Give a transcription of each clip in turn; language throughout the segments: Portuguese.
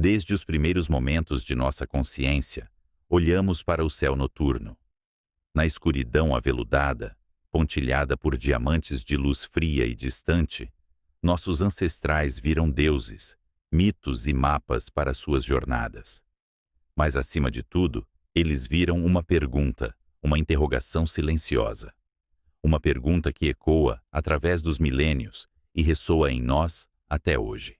Desde os primeiros momentos de nossa consciência, olhamos para o céu noturno. Na escuridão aveludada, pontilhada por diamantes de luz fria e distante, nossos ancestrais viram deuses, mitos e mapas para suas jornadas. Mas, acima de tudo, eles viram uma pergunta, uma interrogação silenciosa. Uma pergunta que ecoa através dos milênios e ressoa em nós até hoje.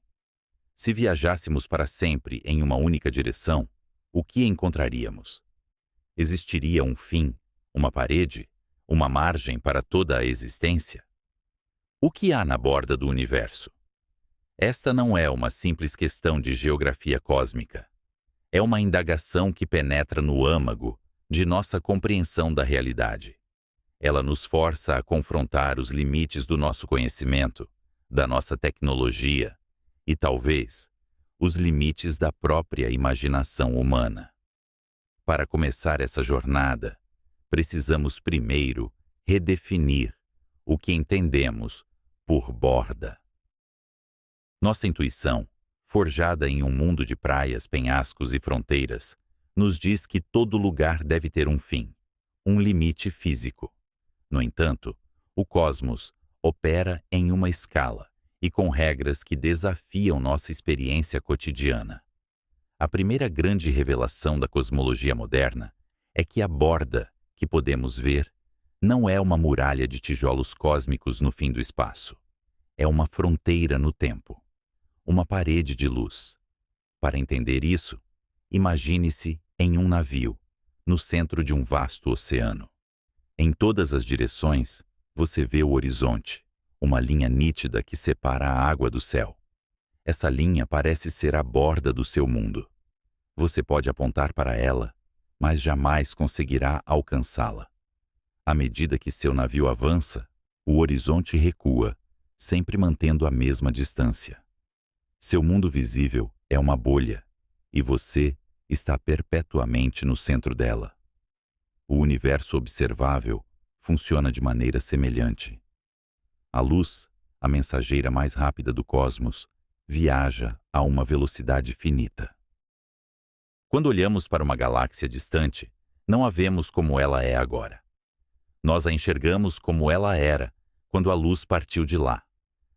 Se viajássemos para sempre em uma única direção, o que encontraríamos? Existiria um fim, uma parede, uma margem para toda a existência? O que há na borda do universo? Esta não é uma simples questão de geografia cósmica. É uma indagação que penetra no âmago de nossa compreensão da realidade. Ela nos força a confrontar os limites do nosso conhecimento, da nossa tecnologia e, talvez, os limites da própria imaginação humana. Para começar essa jornada, precisamos primeiro redefinir o que entendemos por borda. Nossa intuição, forjada em um mundo de praias, penhascos e fronteiras, nos diz que todo lugar deve ter um fim, um limite físico. No entanto, o cosmos opera em uma escala e com regras que desafiam nossa experiência cotidiana. A primeira grande revelação da cosmologia moderna é que a borda que podemos ver não é uma muralha de tijolos cósmicos no fim do espaço. É uma fronteira no tempo, uma parede de luz. Para entender isso, imagine-se em um navio, no centro de um vasto oceano. Em todas as direções, você vê o horizonte, uma linha nítida que separa a água do céu. Essa linha parece ser a borda do seu mundo. Você pode apontar para ela, mas jamais conseguirá alcançá-la. À medida que seu navio avança, o horizonte recua, sempre mantendo a mesma distância. Seu mundo visível é uma bolha, e você está perpetuamente no centro dela. O universo observável funciona de maneira semelhante. A luz, a mensageira mais rápida do cosmos, viaja a uma velocidade finita. Quando olhamos para uma galáxia distante, não a vemos como ela é agora. Nós a enxergamos como ela era quando a luz partiu de lá,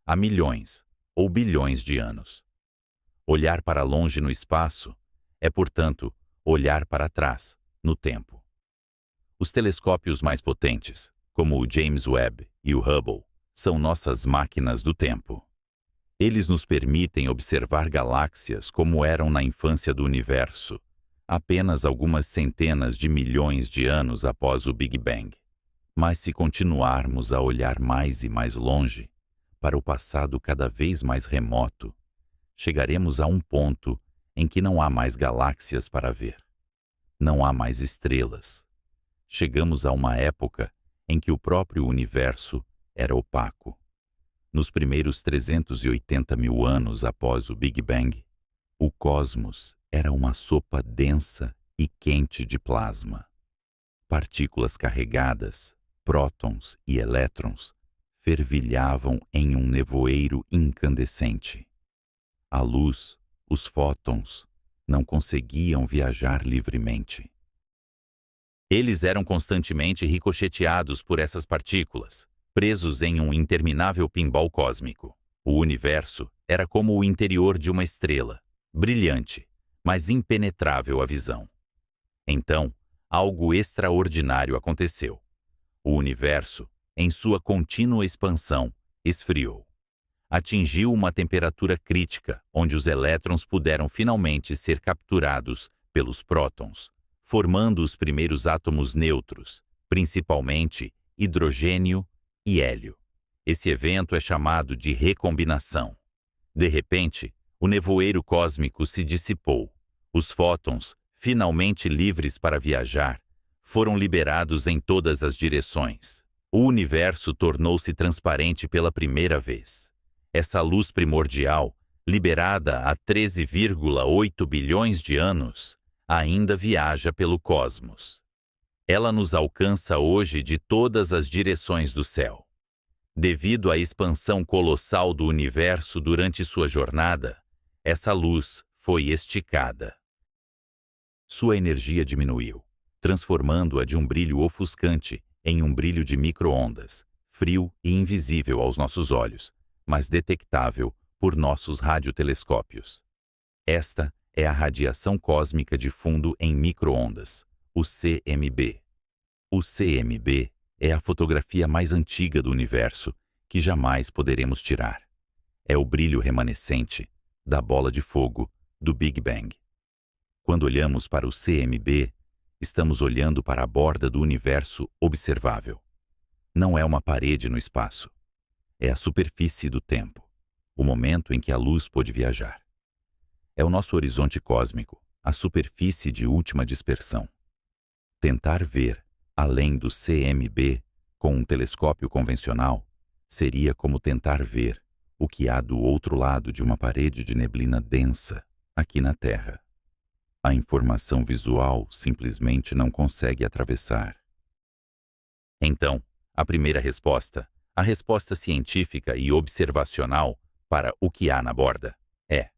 há milhões ou bilhões de anos. Olhar para longe no espaço é, portanto, olhar para trás, no tempo. Os telescópios mais potentes, como o James Webb e o Hubble, são nossas máquinas do tempo. Eles nos permitem observar galáxias como eram na infância do universo, apenas algumas centenas de milhões de anos após o Big Bang. Mas se continuarmos a olhar mais e mais longe, para o passado cada vez mais remoto, chegaremos a um ponto em que não há mais galáxias para ver. Não há mais estrelas. Chegamos a uma época em que o próprio universo era opaco. Nos primeiros 380 mil anos após o Big Bang, o cosmos era uma sopa densa e quente de plasma. Partículas carregadas, prótons e elétrons, fervilhavam em um nevoeiro incandescente. A luz, os fótons, não conseguiam viajar livremente. Eles eram constantemente ricocheteados por essas partículas, presos em um interminável pinball cósmico. O universo era como o interior de uma estrela, brilhante, mas impenetrável à visão. Então, algo extraordinário aconteceu. O universo, em sua contínua expansão, esfriou. Atingiu uma temperatura crítica, onde os elétrons puderam finalmente ser capturados pelos prótons, formando os primeiros átomos neutros, principalmente hidrogênio e hélio. Esse evento é chamado de recombinação. De repente, o nevoeiro cósmico se dissipou. Os fótons, finalmente livres para viajar, foram liberados em todas as direções. O universo tornou-se transparente pela primeira vez. Essa luz primordial, liberada há 13,8 bilhões de anos, ainda viaja pelo cosmos. Ela nos alcança hoje de todas as direções do céu. Devido à expansão colossal do universo durante sua jornada, essa luz foi esticada. Sua energia diminuiu, transformando-a de um brilho ofuscante em um brilho de micro-ondas, frio e invisível aos nossos olhos, mas detectável por nossos radiotelescópios. Esta é a radiação cósmica de fundo em micro-ondas, o CMB. O CMB é a fotografia mais antiga do universo que jamais poderemos tirar. É o brilho remanescente da bola de fogo do Big Bang. Quando olhamos para o CMB, estamos olhando para a borda do universo observável. Não é uma parede no espaço. É a superfície do tempo, o momento em que a luz pôde viajar. É o nosso horizonte cósmico, a superfície de última dispersão. Tentar ver além do CMB com um telescópio convencional seria como tentar ver o que há do outro lado de uma parede de neblina densa aqui na Terra. A informação visual simplesmente não consegue atravessar. Então, a primeira resposta, a resposta científica e observacional para o que há na borda, é: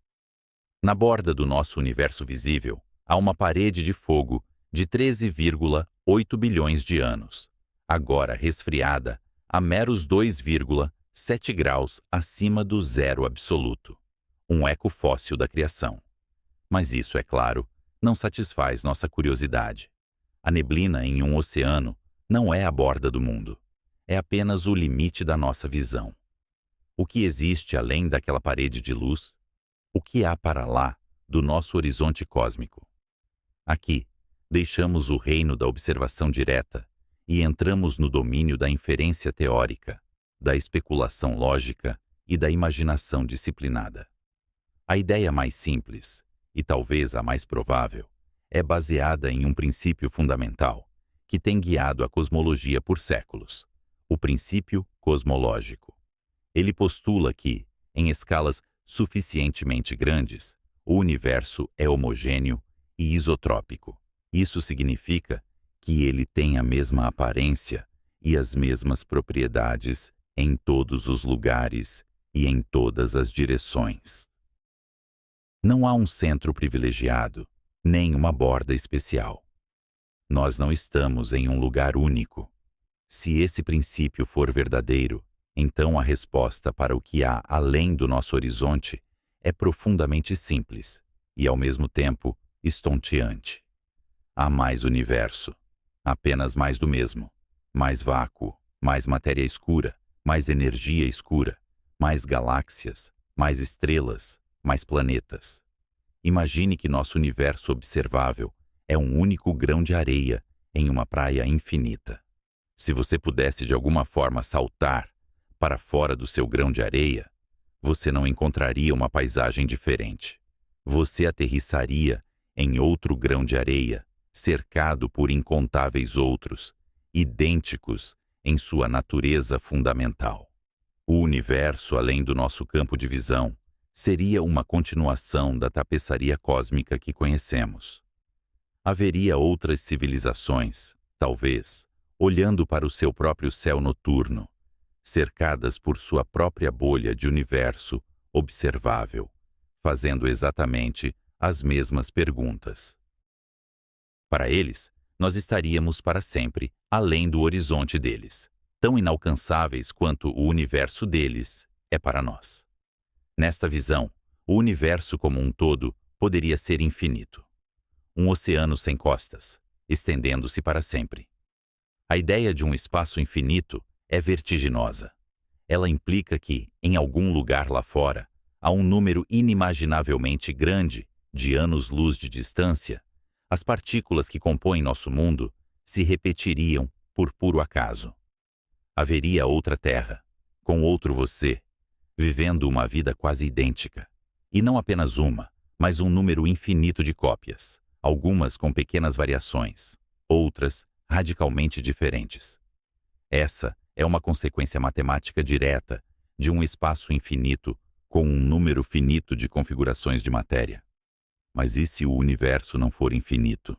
na borda do nosso universo visível, há uma parede de fogo de 13,8 bilhões de anos, agora resfriada a meros 2,7 graus acima do zero absoluto, um eco fóssil da criação. Mas isso, é claro, não satisfaz nossa curiosidade. A neblina em um oceano não é a borda do mundo, é apenas o limite da nossa visão. O que existe além daquela parede de luz? O que há para lá do nosso horizonte cósmico? Aqui, deixamos o reino da observação direta e entramos no domínio da inferência teórica, da especulação lógica e da imaginação disciplinada. A ideia mais simples, e talvez a mais provável, é baseada em um princípio fundamental que tem guiado a cosmologia por séculos: o princípio cosmológico. Ele postula que, em escalas suficientemente grandes, o universo é homogêneo e isotrópico. Isso significa que ele tem a mesma aparência e as mesmas propriedades em todos os lugares e em todas as direções. Não há um centro privilegiado, nem uma borda especial. Nós não estamos em um lugar único. Se esse princípio for verdadeiro, então a resposta para o que há além do nosso horizonte é profundamente simples e, ao mesmo tempo, estonteante. Há mais universo, apenas mais do mesmo, mais vácuo, mais matéria escura, mais energia escura, mais galáxias, mais estrelas, mais planetas. Imagine que nosso universo observável é um único grão de areia em uma praia infinita. Se você pudesse de alguma forma saltar para fora do seu grão de areia, você não encontraria uma paisagem diferente. Você aterrissaria em outro grão de areia, cercado por incontáveis outros, idênticos em sua natureza fundamental. O universo, além do nosso campo de visão, seria uma continuação da tapeçaria cósmica que conhecemos. Haveria outras civilizações, talvez, olhando para o seu próprio céu noturno, cercadas por sua própria bolha de universo observável, fazendo exatamente as mesmas perguntas. Para eles, nós estaríamos para sempre além do horizonte deles, tão inalcançáveis quanto o universo deles é para nós. Nesta visão, o universo como um todo poderia ser infinito. Um oceano sem costas, estendendo-se para sempre. A ideia de um espaço infinito é vertiginosa. Ela implica que, em algum lugar lá fora, há um número inimaginavelmente grande de anos-luz de distância. As partículas que compõem nosso mundo se repetiriam por puro acaso. Haveria outra Terra, com outro você, vivendo uma vida quase idêntica. E não apenas uma, mas um número infinito de cópias, algumas com pequenas variações, outras radicalmente diferentes. Essa é uma consequência matemática direta de um espaço infinito com um número finito de configurações de matéria. Mas e se o universo não for infinito?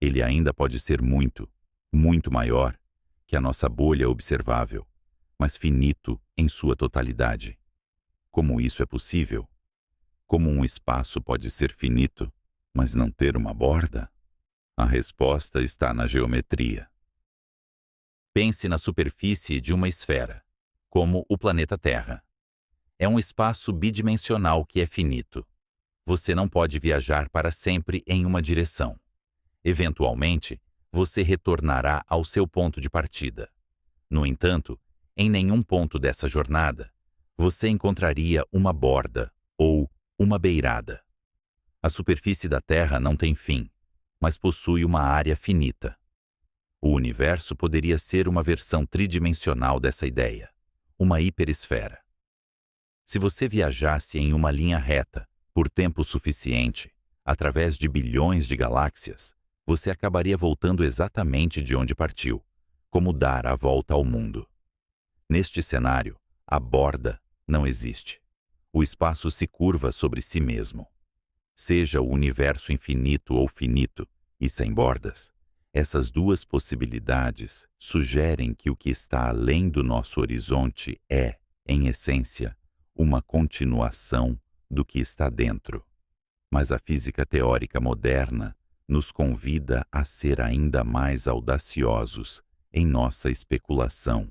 Ele ainda pode ser muito, muito maior que a nossa bolha observável, mas finito em sua totalidade. Como isso é possível? Como um espaço pode ser finito, mas não ter uma borda? A resposta está na geometria. Pense na superfície de uma esfera, como o planeta Terra. É um espaço bidimensional que é finito. Você não pode viajar para sempre em uma direção. Eventualmente, você retornará ao seu ponto de partida. No entanto, em nenhum ponto dessa jornada, você encontraria uma borda ou uma beirada. A superfície da Terra não tem fim, mas possui uma área finita. O universo poderia ser uma versão tridimensional dessa ideia, uma hiperesfera. Se você viajasse em uma linha reta, por tempo suficiente, através de bilhões de galáxias, você acabaria voltando exatamente de onde partiu, como dar a volta ao mundo. Neste cenário, a borda não existe. O espaço se curva sobre si mesmo. Seja o universo infinito ou finito e sem bordas, essas duas possibilidades sugerem que o que está além do nosso horizonte é, em essência, uma continuação do que está dentro. Mas a física teórica moderna nos convida a ser ainda mais audaciosos em nossa especulação.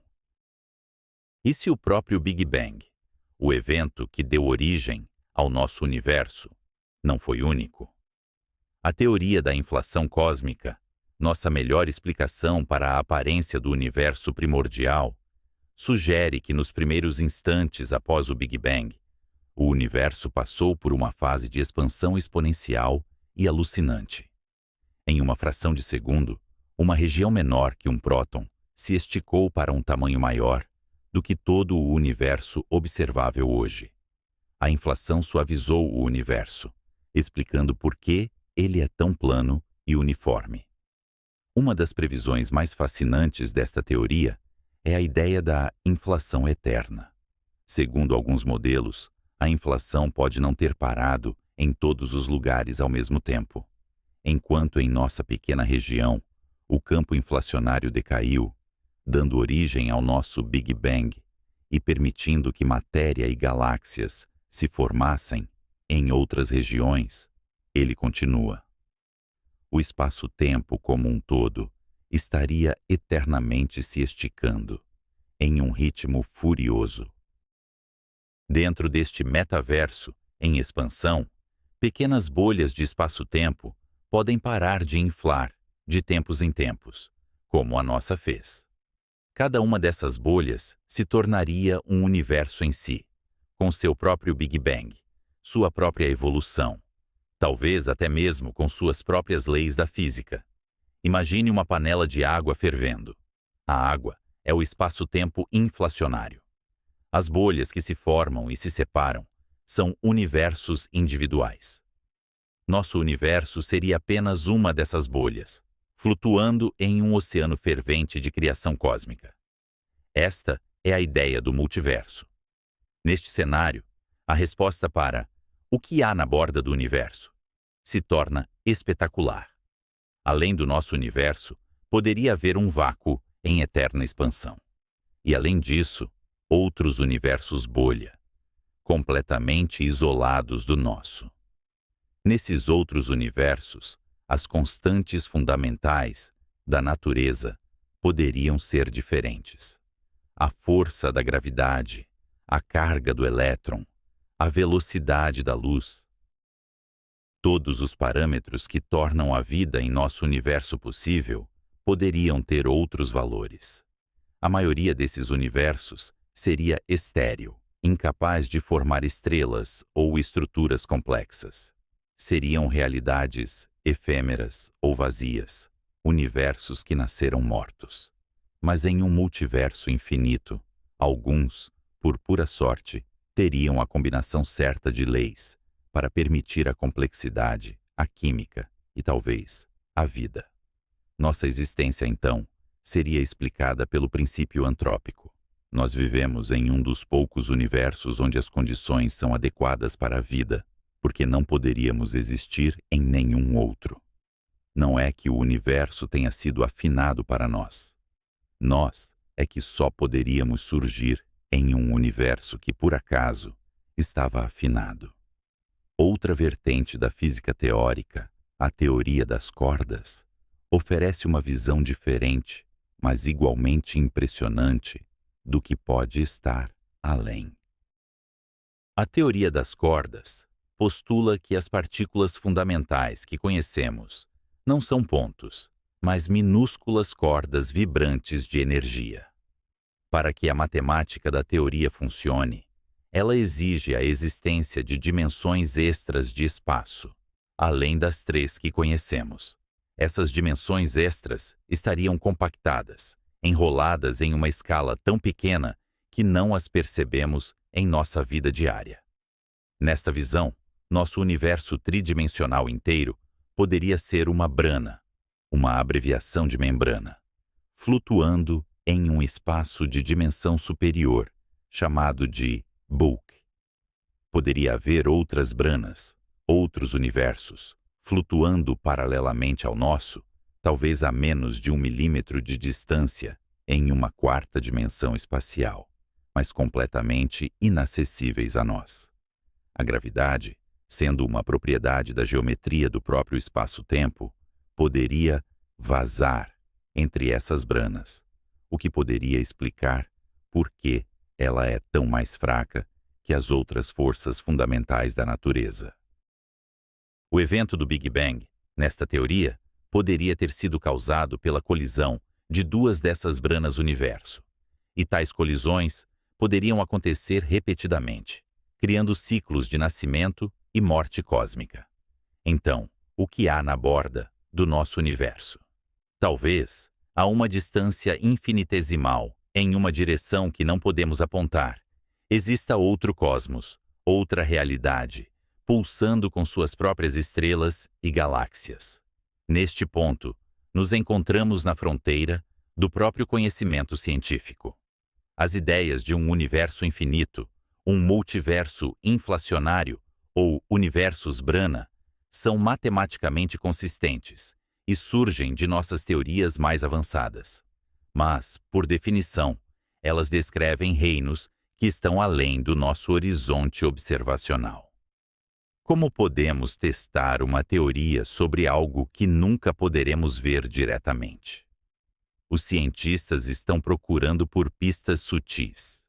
E se o próprio Big Bang, o evento que deu origem ao nosso universo, não foi único? A teoria da inflação cósmica, nossa melhor explicação para a aparência do universo primordial, sugere que nos primeiros instantes após o Big Bang, o universo passou por uma fase de expansão exponencial e alucinante. Em uma fração de segundo, uma região menor que um próton se esticou para um tamanho maior do que todo o universo observável hoje. A inflação suavizou o universo, explicando por que ele é tão plano e uniforme. Uma das previsões mais fascinantes desta teoria é a ideia da inflação eterna. Segundo alguns modelos, a inflação pode não ter parado em todos os lugares ao mesmo tempo. Enquanto em nossa pequena região, o campo inflacionário decaiu, dando origem ao nosso Big Bang e permitindo que matéria e galáxias se formassem em outras regiões, ele continua. O espaço-tempo como um todo estaria eternamente se esticando, em um ritmo furioso. Dentro deste metaverso, em expansão, pequenas bolhas de espaço-tempo podem parar de inflar de tempos em tempos, como a nossa fez. Cada uma dessas bolhas se tornaria um universo em si, com seu próprio Big Bang, sua própria evolução, talvez até mesmo com suas próprias leis da física. Imagine uma panela de água fervendo. A água é o espaço-tempo inflacionário. As bolhas que se formam e se separam são universos individuais. Nosso universo seria apenas uma dessas bolhas, flutuando em um oceano fervente de criação cósmica. Esta é a ideia do multiverso. Neste cenário, a resposta para o que há na borda do universo se torna espetacular. Além do nosso universo, poderia haver um vácuo em eterna expansão. E além disso, outros universos bolha, completamente isolados do nosso. Nesses outros universos, as constantes fundamentais da natureza poderiam ser diferentes. A força da gravidade, a carga do elétron, a velocidade da luz. Todos os parâmetros que tornam a vida em nosso universo possível poderiam ter outros valores. A maioria desses universos seria estéril, incapaz de formar estrelas ou estruturas complexas. Seriam realidades efêmeras ou vazias, universos que nasceram mortos. Mas em um multiverso infinito, alguns, por pura sorte, teriam a combinação certa de leis para permitir a complexidade, a química e, talvez, a vida. Nossa existência, então, seria explicada pelo princípio antrópico. Nós vivemos em um dos poucos universos onde as condições são adequadas para a vida, porque não poderíamos existir em nenhum outro. Não é que o universo tenha sido afinado para nós. Nós é que só poderíamos surgir em um universo que, por acaso, estava afinado. Outra vertente da física teórica, a teoria das cordas, oferece uma visão diferente, mas igualmente impressionante, do que pode estar além. A teoria das cordas postula que as partículas fundamentais que conhecemos não são pontos, mas minúsculas cordas vibrantes de energia. Para que a matemática da teoria funcione, ela exige a existência de dimensões extras de espaço, além das 3 que conhecemos. Essas dimensões extras estariam compactadas, enroladas em uma escala tão pequena que não as percebemos em nossa vida diária. Nesta visão, nosso universo tridimensional inteiro poderia ser uma brana, uma abreviação de membrana, flutuando em um espaço de dimensão superior, chamado de bulk. Poderia haver outras branas, outros universos, flutuando paralelamente ao nosso, talvez a menos de 1 milímetro de distância, em uma 4ª dimensão espacial, mas completamente inacessíveis a nós. A gravidade, sendo uma propriedade da geometria do próprio espaço-tempo, poderia vazar entre essas branas, o que poderia explicar por que ela é tão mais fraca que as outras forças fundamentais da natureza. O evento do Big Bang, nesta teoria, poderia ter sido causado pela colisão de 2 dessas branas universo, e tais colisões poderiam acontecer repetidamente, criando ciclos de nascimento e morte cósmica. Então, o que há na borda do nosso universo? Talvez, a uma distância infinitesimal, em uma direção que não podemos apontar, exista outro cosmos, outra realidade, pulsando com suas próprias estrelas e galáxias. Neste ponto, nos encontramos na fronteira do próprio conhecimento científico. As ideias de um universo infinito, um multiverso inflacionário ou universos brana são matematicamente consistentes e surgem de nossas teorias mais avançadas. Mas, por definição, elas descrevem reinos que estão além do nosso horizonte observacional. Como podemos testar uma teoria sobre algo que nunca poderemos ver diretamente? Os cientistas estão procurando por pistas sutis.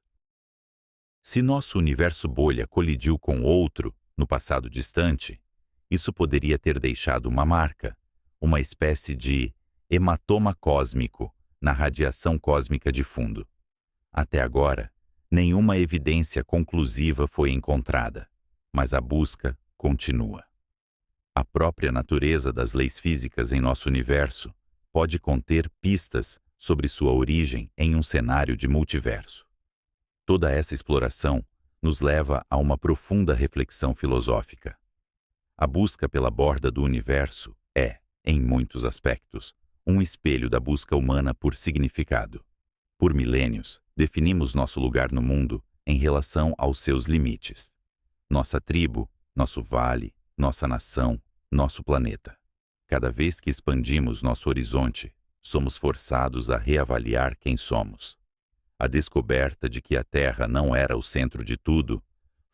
Se nosso universo bolha colidiu com outro, no passado distante, isso poderia ter deixado uma marca, uma espécie de hematoma cósmico na radiação cósmica de fundo. Até agora, nenhuma evidência conclusiva foi encontrada, mas a busca continua. A própria natureza das leis físicas em nosso universo pode conter pistas sobre sua origem em um cenário de multiverso. Toda essa exploração nos leva a uma profunda reflexão filosófica. A busca pela borda do universo é, em muitos aspectos, um espelho da busca humana por significado. Por milênios, definimos nosso lugar no mundo em relação aos seus limites. Nossa tribo, nosso vale, nossa nação, nosso planeta. Cada vez que expandimos nosso horizonte, somos forçados a reavaliar quem somos. A descoberta de que a Terra não era o centro de tudo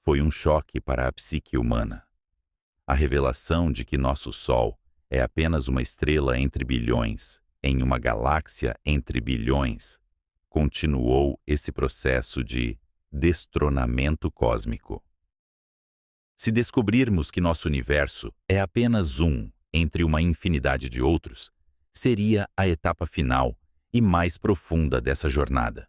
foi um choque para a psique humana. A revelação de que nosso Sol é apenas uma estrela entre bilhões, em uma galáxia entre bilhões, continuou esse processo de destronamento cósmico. Se descobrirmos que nosso universo é apenas um entre uma infinidade de outros, seria a etapa final e mais profunda dessa jornada.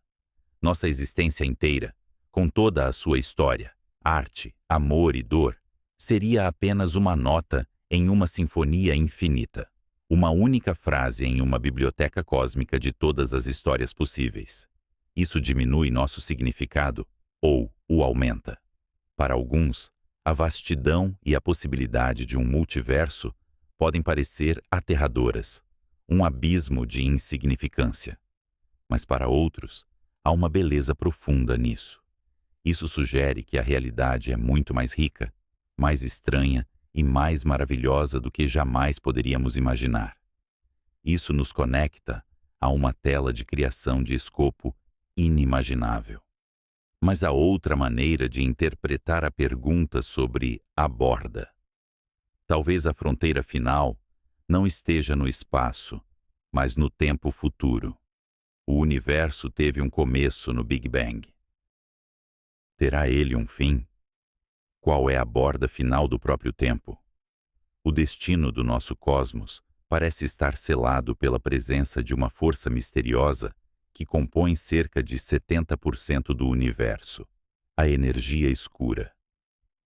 Nossa existência inteira, com toda a sua história, arte, amor e dor, seria apenas uma nota em uma sinfonia infinita, uma única frase em uma biblioteca cósmica de todas as histórias possíveis. Isso diminui nosso significado ou o aumenta. Para alguns, a vastidão e a possibilidade de um multiverso podem parecer aterradoras, um abismo de insignificância. Mas para outros, há uma beleza profunda nisso. Isso sugere que a realidade é muito mais rica, mais estranha e mais maravilhosa do que jamais poderíamos imaginar. Isso nos conecta a uma tela de criação de escopo inimaginável. Mas há outra maneira de interpretar a pergunta sobre a borda. Talvez a fronteira final não esteja no espaço, mas no tempo futuro. O universo teve um começo no Big Bang. Terá ele um fim? Qual é a borda final do próprio tempo? O destino do nosso cosmos parece estar selado pela presença de uma força misteriosa que compõe cerca de 70% do universo, a energia escura.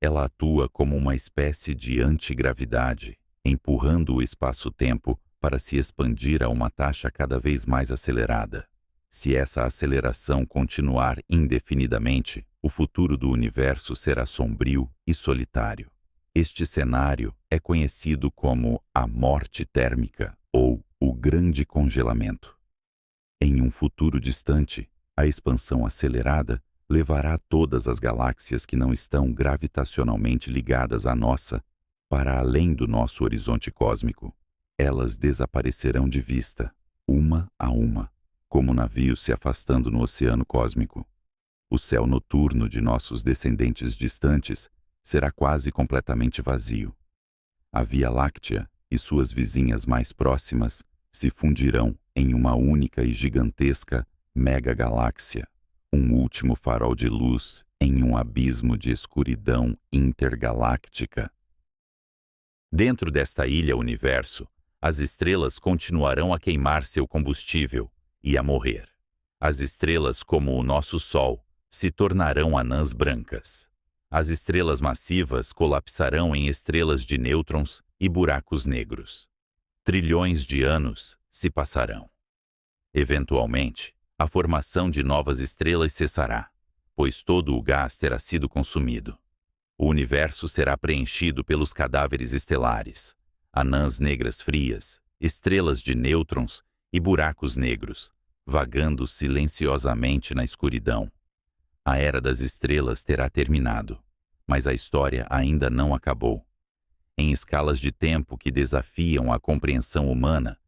Ela atua como uma espécie de antigravidade, empurrando o espaço-tempo para se expandir a uma taxa cada vez mais acelerada. Se essa aceleração continuar indefinidamente, o futuro do universo será sombrio e solitário. Este cenário é conhecido como a morte térmica ou o grande congelamento. Em um futuro distante, a expansão acelerada levará todas as galáxias que não estão gravitacionalmente ligadas à nossa para além do nosso horizonte cósmico. Elas desaparecerão de vista, uma a uma, como navios se afastando no oceano cósmico. O céu noturno de nossos descendentes distantes será quase completamente vazio. A Via Láctea e suas vizinhas mais próximas se fundirão em uma única e gigantesca megagaláxia, um último farol de luz em um abismo de escuridão intergaláctica. Dentro desta ilha-universo, as estrelas continuarão a queimar seu combustível e a morrer. As estrelas, como o nosso Sol, se tornarão anãs brancas. As estrelas massivas colapsarão em estrelas de nêutrons e buracos negros. Trilhões de anos se passarão. Eventualmente, a formação de novas estrelas cessará, pois todo o gás terá sido consumido. O universo será preenchido pelos cadáveres estelares, anãs negras frias, estrelas de nêutrons e buracos negros, vagando silenciosamente na escuridão. A era das estrelas terá terminado, mas a história ainda não acabou. Em escalas de tempo que desafiam a compreensão humana,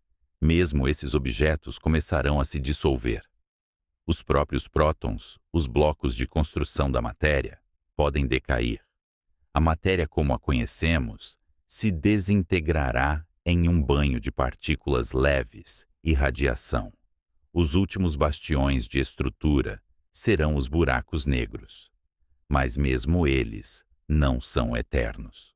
mesmo esses objetos começarão a se dissolver. Os próprios prótons, os blocos de construção da matéria, podem decair. A matéria como a conhecemos se desintegrará em um banho de partículas leves e radiação. Os últimos bastiões de estrutura serão os buracos negros. Mas mesmo eles não são eternos.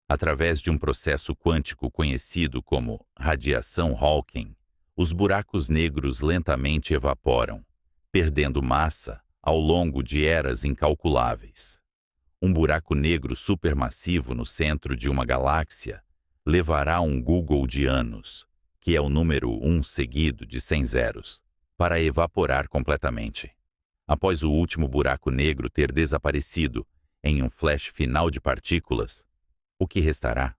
Através de um processo quântico conhecido como radiação Hawking, os buracos negros lentamente evaporam, perdendo massa ao longo de eras incalculáveis. Um buraco negro supermassivo no centro de uma galáxia levará um Google de anos, que é o número 1 seguido de 100 zeros, para evaporar completamente. Após o último buraco negro ter desaparecido em um flash final de partículas, o que restará?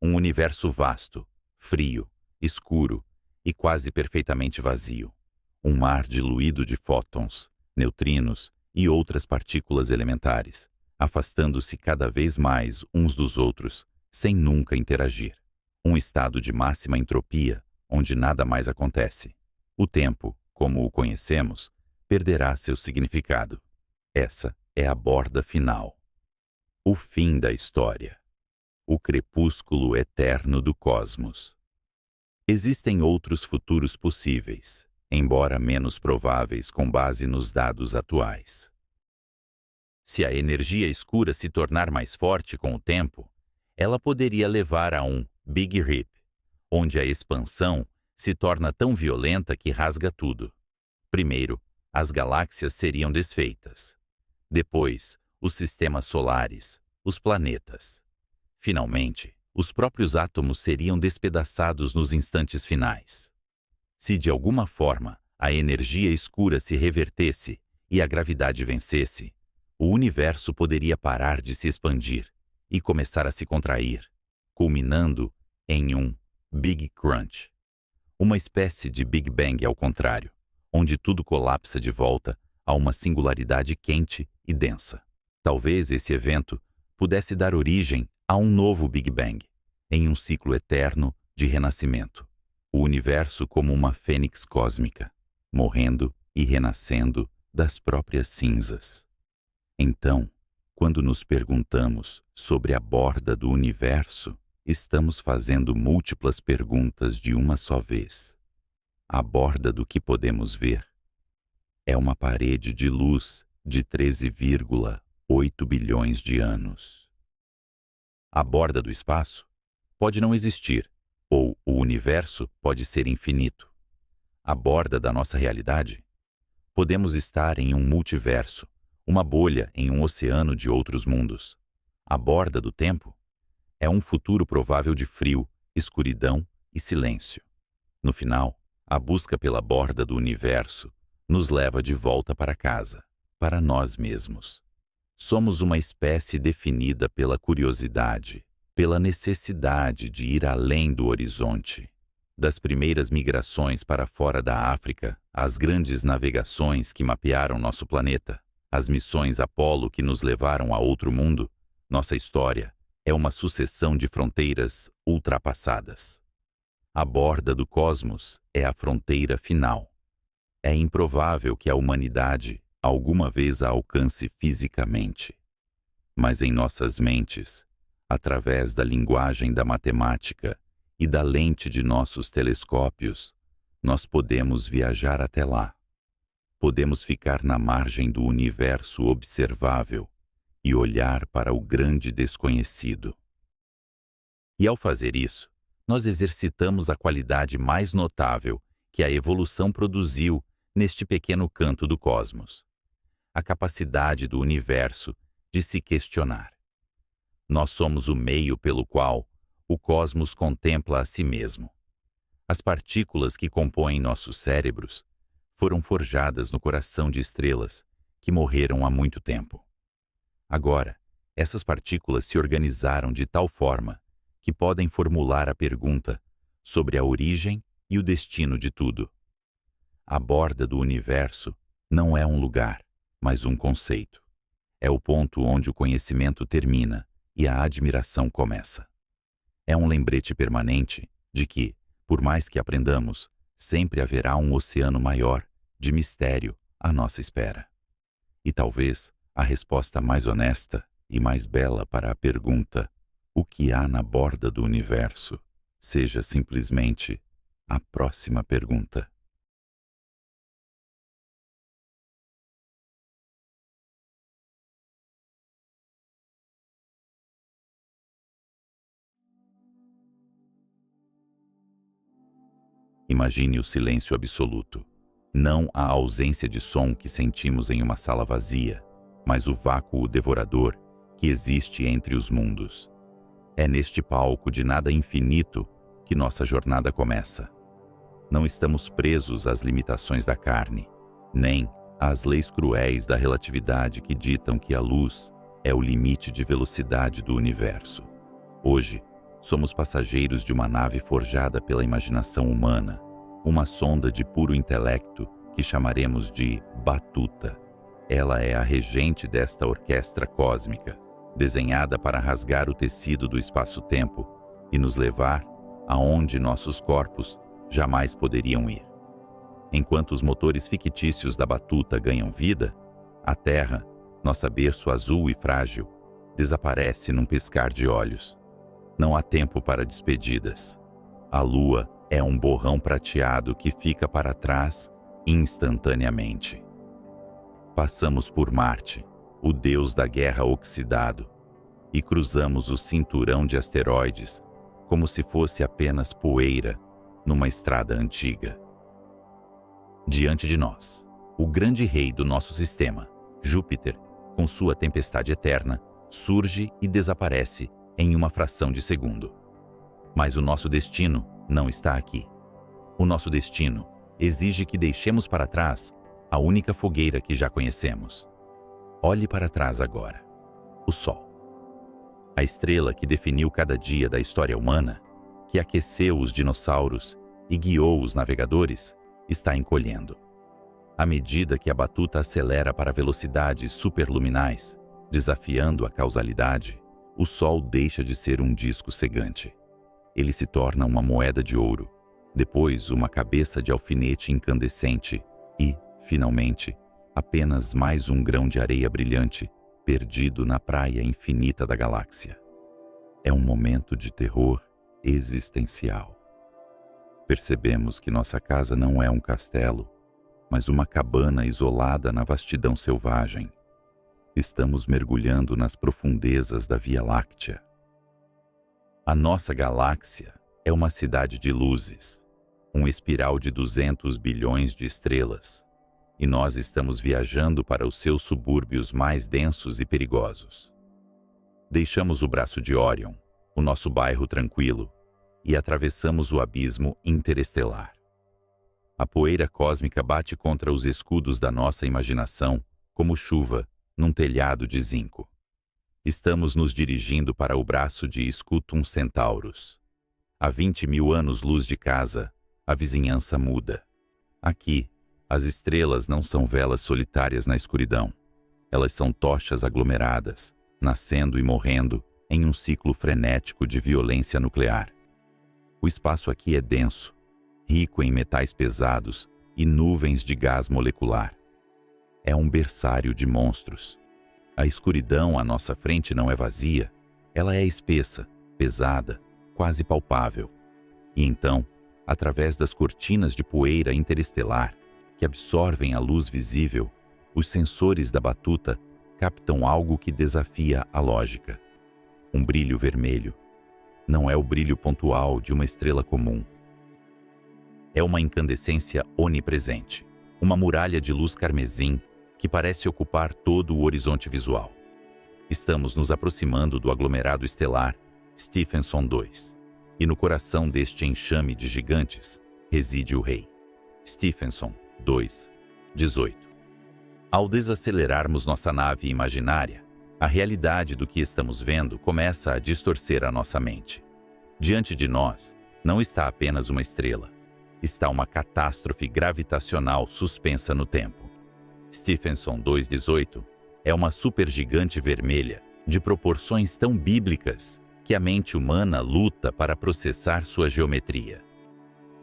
Um universo vasto, frio, escuro e quase perfeitamente vazio. Um mar diluído de fótons, neutrinos e outras partículas elementares, afastando-se cada vez mais uns dos outros, sem nunca interagir. Um estado de máxima entropia, onde nada mais acontece. O tempo, como o conhecemos, perderá seu significado. Essa é a borda final. O fim da história. O crepúsculo eterno do cosmos. Existem outros futuros possíveis, embora menos prováveis com base nos dados atuais. Se a energia escura se tornar mais forte com o tempo, ela poderia levar a um Big Rip, onde a expansão se torna tão violenta que rasga tudo. Primeiro, as galáxias seriam desfeitas. Depois, os sistemas solares, os planetas. Finalmente, os próprios átomos seriam despedaçados nos instantes finais. Se de alguma forma a energia escura se revertesse e a gravidade vencesse, o universo poderia parar de se expandir e começar a se contrair, culminando em um Big Crunch, uma espécie de Big Bang ao contrário, onde tudo colapsa de volta a uma singularidade quente e densa. Talvez esse evento pudesse dar origem a um novo Big Bang, em um ciclo eterno de renascimento. O universo como uma fênix cósmica, morrendo e renascendo das próprias cinzas. Então, quando nos perguntamos sobre a borda do universo, estamos fazendo múltiplas perguntas de uma só vez. A borda do que podemos ver é uma parede de luz de 13,8 bilhões de anos. A borda do espaço pode não existir, ou o universo pode ser infinito. A borda da nossa realidade? Podemos estar em um multiverso, uma bolha em um oceano de outros mundos. A borda do tempo? É um futuro provável de frio, escuridão e silêncio. No final, a busca pela borda do universo nos leva de volta para casa, para nós mesmos. Somos uma espécie definida pela curiosidade, pela necessidade de ir além do horizonte. Das primeiras migrações para fora da África, às grandes navegações que mapearam nosso planeta, as missões Apollo que nos levaram a outro mundo, nossa história é uma sucessão de fronteiras ultrapassadas. A borda do cosmos é a fronteira final. É improvável que a humanidade alguma vez a alcance fisicamente. Mas em nossas mentes, através da linguagem da matemática e da lente de nossos telescópios, nós podemos viajar até lá. Podemos ficar na margem do universo observável e olhar para o grande desconhecido. E ao fazer isso, nós exercitamos a qualidade mais notável que a evolução produziu neste pequeno canto do cosmos: a capacidade do universo de se questionar. Nós somos o meio pelo qual o cosmos contempla a si mesmo. As partículas que compõem nossos cérebros foram forjadas no coração de estrelas que morreram há muito tempo. Agora, essas partículas se organizaram de tal forma que podem formular a pergunta sobre a origem e o destino de tudo. A borda do universo não é um lugar, mas um conceito. É o ponto onde o conhecimento termina e a admiração começa. É um lembrete permanente de que, por mais que aprendamos, sempre haverá um oceano maior de mistério à nossa espera. E talvez a resposta mais honesta e mais bela para a pergunta "o que há na borda do universo?" seja simplesmente a próxima pergunta. Imagine o silêncio absoluto. Não a ausência de som que sentimos em uma sala vazia, mas o vácuo devorador que existe entre os mundos. É neste palco de nada infinito que nossa jornada começa. Não estamos presos às limitações da carne, nem às leis cruéis da relatividade que ditam que a luz é o limite de velocidade do universo. Hoje, somos passageiros de uma nave forjada pela imaginação humana, uma sonda de puro intelecto que chamaremos de Batuta. Ela é a regente desta orquestra cósmica, desenhada para rasgar o tecido do espaço-tempo e nos levar aonde nossos corpos jamais poderiam ir. Enquanto os motores fictícios da Batuta ganham vida, a Terra, nossa berço azul e frágil, desaparece num piscar de olhos. Não há tempo para despedidas. A Lua é um borrão prateado que fica para trás instantaneamente. Passamos por Marte, o deus da guerra oxidado, e cruzamos o cinturão de asteroides como se fosse apenas poeira numa estrada antiga. Diante de nós, o grande rei do nosso sistema, Júpiter, com sua tempestade eterna, surge e desaparece em uma fração de segundo. Mas o nosso destino não está aqui. O nosso destino exige que deixemos para trás a única fogueira que já conhecemos. Olhe para trás agora. O Sol. A estrela que definiu cada dia da história humana, que aqueceu os dinossauros e guiou os navegadores, está encolhendo. À medida que a Batuta acelera para velocidades superluminais, desafiando a causalidade, o Sol deixa de ser um disco cegante. Ele se torna uma moeda de ouro, depois uma cabeça de alfinete incandescente e, finalmente, apenas mais um grão de areia brilhante perdido na praia infinita da galáxia. É um momento de terror existencial. Percebemos que nossa casa não é um castelo, mas uma cabana isolada na vastidão selvagem. Estamos mergulhando nas profundezas da Via Láctea. A nossa galáxia é uma cidade de luzes, um espiral de 200 bilhões de estrelas, e nós estamos viajando para os seus subúrbios mais densos e perigosos. Deixamos o braço de Órion, o nosso bairro tranquilo, e atravessamos o abismo interestelar. A poeira cósmica bate contra os escudos da nossa imaginação como chuva num telhado de zinco. Estamos nos dirigindo para o braço de Scutum Centaurus. A 20.000 anos-luz de casa, a vizinhança muda. Aqui, as estrelas não são velas solitárias na escuridão. Elas são tochas aglomeradas, nascendo e morrendo em um ciclo frenético de violência nuclear. O espaço aqui é denso, rico em metais pesados e nuvens de gás molecular. É um berçário de monstros. A escuridão à nossa frente não é vazia, ela é espessa, pesada, quase palpável. E então, através das cortinas de poeira interestelar que absorvem a luz visível, os sensores da batuta captam algo que desafia a lógica. Um brilho vermelho. Não é o brilho pontual de uma estrela comum. É uma incandescência onipresente, uma muralha de luz carmesim que parece ocupar todo o horizonte visual. Estamos nos aproximando do aglomerado estelar Stephenson 2, e no coração deste enxame de gigantes reside o rei. Stephenson 2, 18. Ao desacelerarmos nossa nave imaginária, a realidade do que estamos vendo começa a distorcer a nossa mente. Diante de nós, não está apenas uma estrela. Está uma catástrofe gravitacional suspensa no tempo. Stephenson 2,18 é uma supergigante vermelha de proporções tão bíblicas que a mente humana luta para processar sua geometria.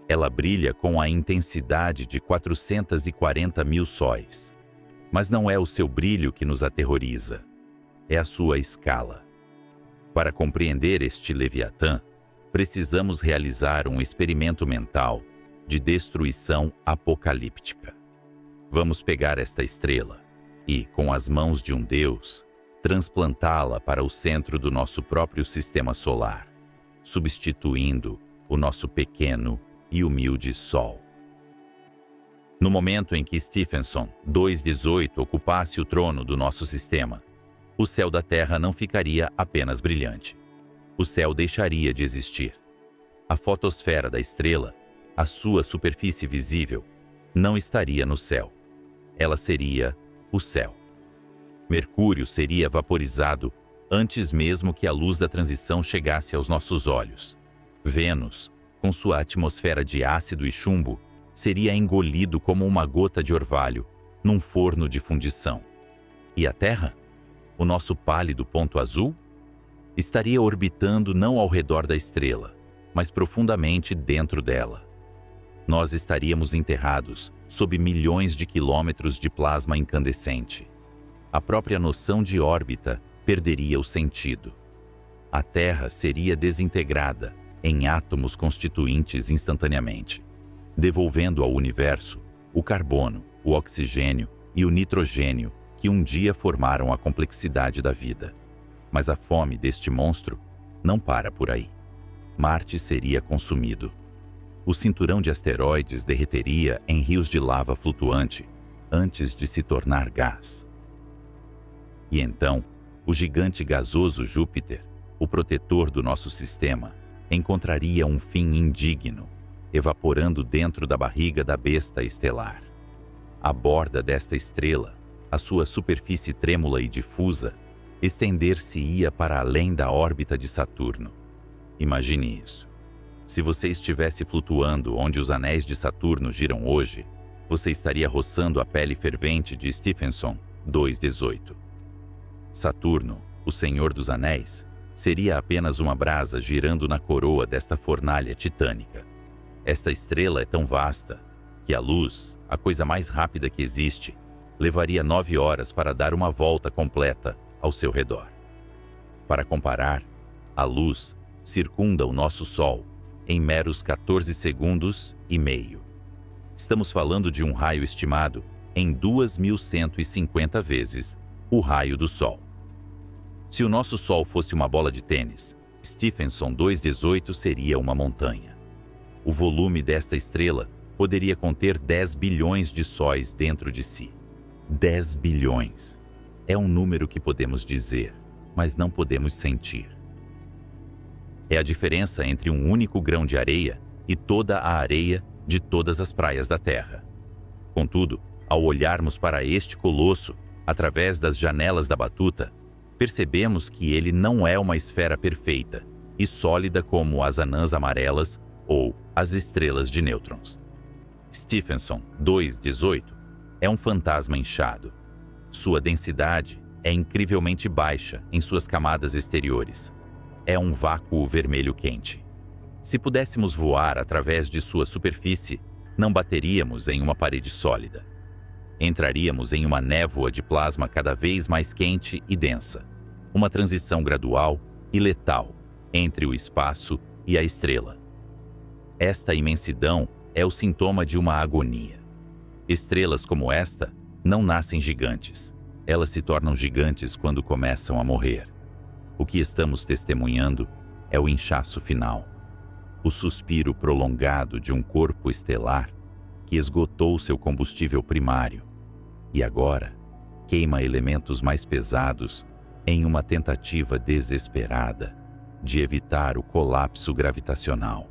Ela brilha com a intensidade de 440 mil sóis. Mas não é o seu brilho que nos aterroriza. É a sua escala. Para compreender este Leviatã, precisamos realizar um experimento mental de destruição apocalíptica. Vamos pegar esta estrela e, com as mãos de um Deus, transplantá-la para o centro do nosso próprio sistema solar, substituindo o nosso pequeno e humilde Sol. No momento em que Stephenson 2,18 ocupasse o trono do nosso sistema, o céu da Terra não ficaria apenas brilhante. O céu deixaria de existir. A fotosfera da estrela, a sua superfície visível, não estaria no céu. Ela seria o céu. Mercúrio seria vaporizado antes mesmo que a luz da transição chegasse aos nossos olhos. Vênus, com sua atmosfera de ácido e chumbo, seria engolido como uma gota de orvalho num forno de fundição. E a Terra, o nosso pálido ponto azul, estaria orbitando não ao redor da estrela, mas profundamente dentro dela. Nós estaríamos enterrados sob milhões de quilômetros de plasma incandescente. A própria noção de órbita perderia o sentido. A Terra seria desintegrada em átomos constituintes instantaneamente, devolvendo ao universo o carbono, o oxigênio e o nitrogênio que um dia formaram a complexidade da vida. Mas a fome deste monstro não para por aí. Marte seria consumido. O cinturão de asteroides derreteria em rios de lava flutuante antes de se tornar gás. E então, o gigante gasoso Júpiter, o protetor do nosso sistema, encontraria um fim indigno, evaporando dentro da barriga da besta estelar. A borda desta estrela, a sua superfície trêmula e difusa, estender-se-ia para além da órbita de Saturno. Imagine isso. Se você estivesse flutuando onde os anéis de Saturno giram hoje, você estaria roçando a pele fervente de Stephenson 2,18. Saturno, o Senhor dos Anéis, seria apenas uma brasa girando na coroa desta fornalha titânica. Esta estrela é tão vasta que a luz, a coisa mais rápida que existe, levaria 9 horas para dar uma volta completa ao seu redor. Para comparar, a luz circunda o nosso Sol em meros 14 segundos e meio. Estamos falando de um raio estimado em 2.150 vezes o raio do Sol. Se o nosso Sol fosse uma bola de tênis, Stephenson 218 seria uma montanha. O volume desta estrela poderia conter 10 bilhões de sóis dentro de si. 10 bilhões. É um número que podemos dizer, mas não podemos sentir. É a diferença entre um único grão de areia e toda a areia de todas as praias da Terra. Contudo, ao olharmos para este colosso, através das janelas da batuta, percebemos que ele não é uma esfera perfeita e sólida como as anãs amarelas ou as estrelas de nêutrons. Stephenson 218 é um fantasma inchado. Sua densidade é incrivelmente baixa em suas camadas exteriores. É um vácuo vermelho quente. Se pudéssemos voar através de sua superfície, não bateríamos em uma parede sólida. Entraríamos em uma névoa de plasma cada vez mais quente e densa. Uma transição gradual e letal entre o espaço e a estrela. Esta imensidão é o sintoma de uma agonia. Estrelas como esta não nascem gigantes. Elas se tornam gigantes quando começam a morrer. O que estamos testemunhando é o inchaço final. O suspiro prolongado de um corpo estelar que esgotou seu combustível primário e agora queima elementos mais pesados em uma tentativa desesperada de evitar o colapso gravitacional.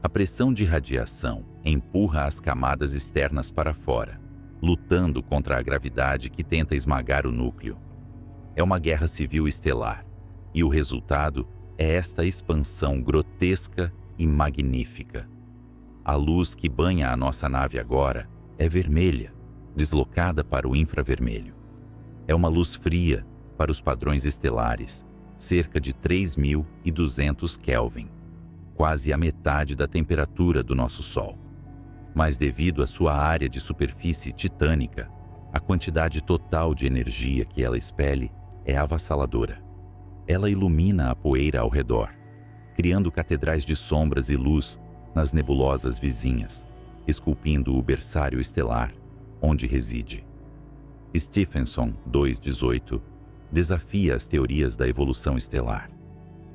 A pressão de radiação empurra as camadas externas para fora, lutando contra a gravidade que tenta esmagar o núcleo. É uma guerra civil estelar, e o resultado é esta expansão grotesca e magnífica. A luz que banha a nossa nave agora é vermelha, deslocada para o infravermelho. É uma luz fria para os padrões estelares, cerca de 3.200 Kelvin, quase a metade da temperatura do nosso Sol. Mas devido à sua área de superfície titânica, a quantidade total de energia que ela expele é avassaladora. Ela ilumina a poeira ao redor, criando catedrais de sombras e luz nas nebulosas vizinhas, esculpindo o berçário estelar onde reside. Stephenson 218 desafia as teorias da evolução estelar.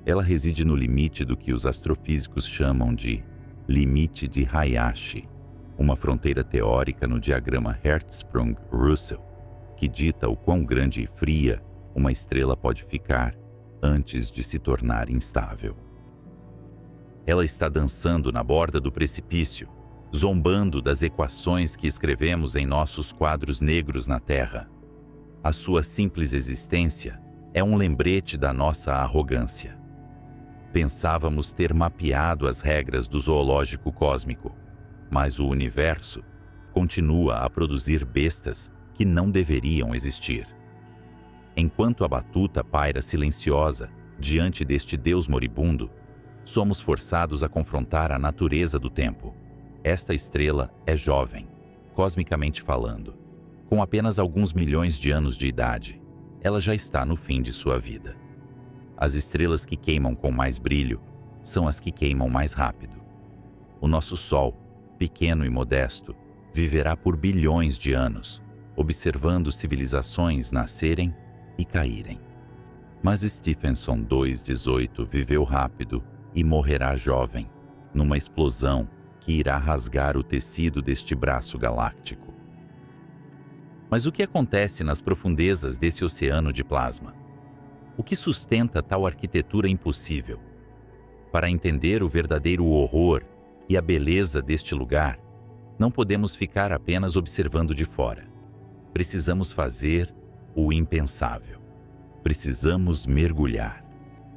Ela reside no limite do que os astrofísicos chamam de limite de Hayashi, uma fronteira teórica no diagrama Hertzsprung-Russell, que dita o quão grande e fria uma estrela pode ficar antes de se tornar instável. Ela está dançando na borda do precipício, zombando das equações que escrevemos em nossos quadros negros na Terra. A sua simples existência é um lembrete da nossa arrogância. Pensávamos ter mapeado as regras do zoológico cósmico, mas o universo continua a produzir bestas que não deveriam existir. Enquanto a batuta paira silenciosa diante deste Deus moribundo, somos forçados a confrontar a natureza do tempo. Esta estrela é jovem, cosmicamente falando. Com apenas alguns milhões de anos de idade, ela já está no fim de sua vida. As estrelas que queimam com mais brilho são as que queimam mais rápido. O nosso Sol, pequeno e modesto, viverá por bilhões de anos, observando civilizações nascerem e caírem. Mas Stephenson 218 viveu rápido e morrerá jovem, numa explosão que irá rasgar o tecido deste braço galáctico. Mas o que acontece nas profundezas desse oceano de plasma? O que sustenta tal arquitetura impossível? Para entender o verdadeiro horror e a beleza deste lugar, não podemos ficar apenas observando de fora. Precisamos fazer o impensável. Precisamos mergulhar.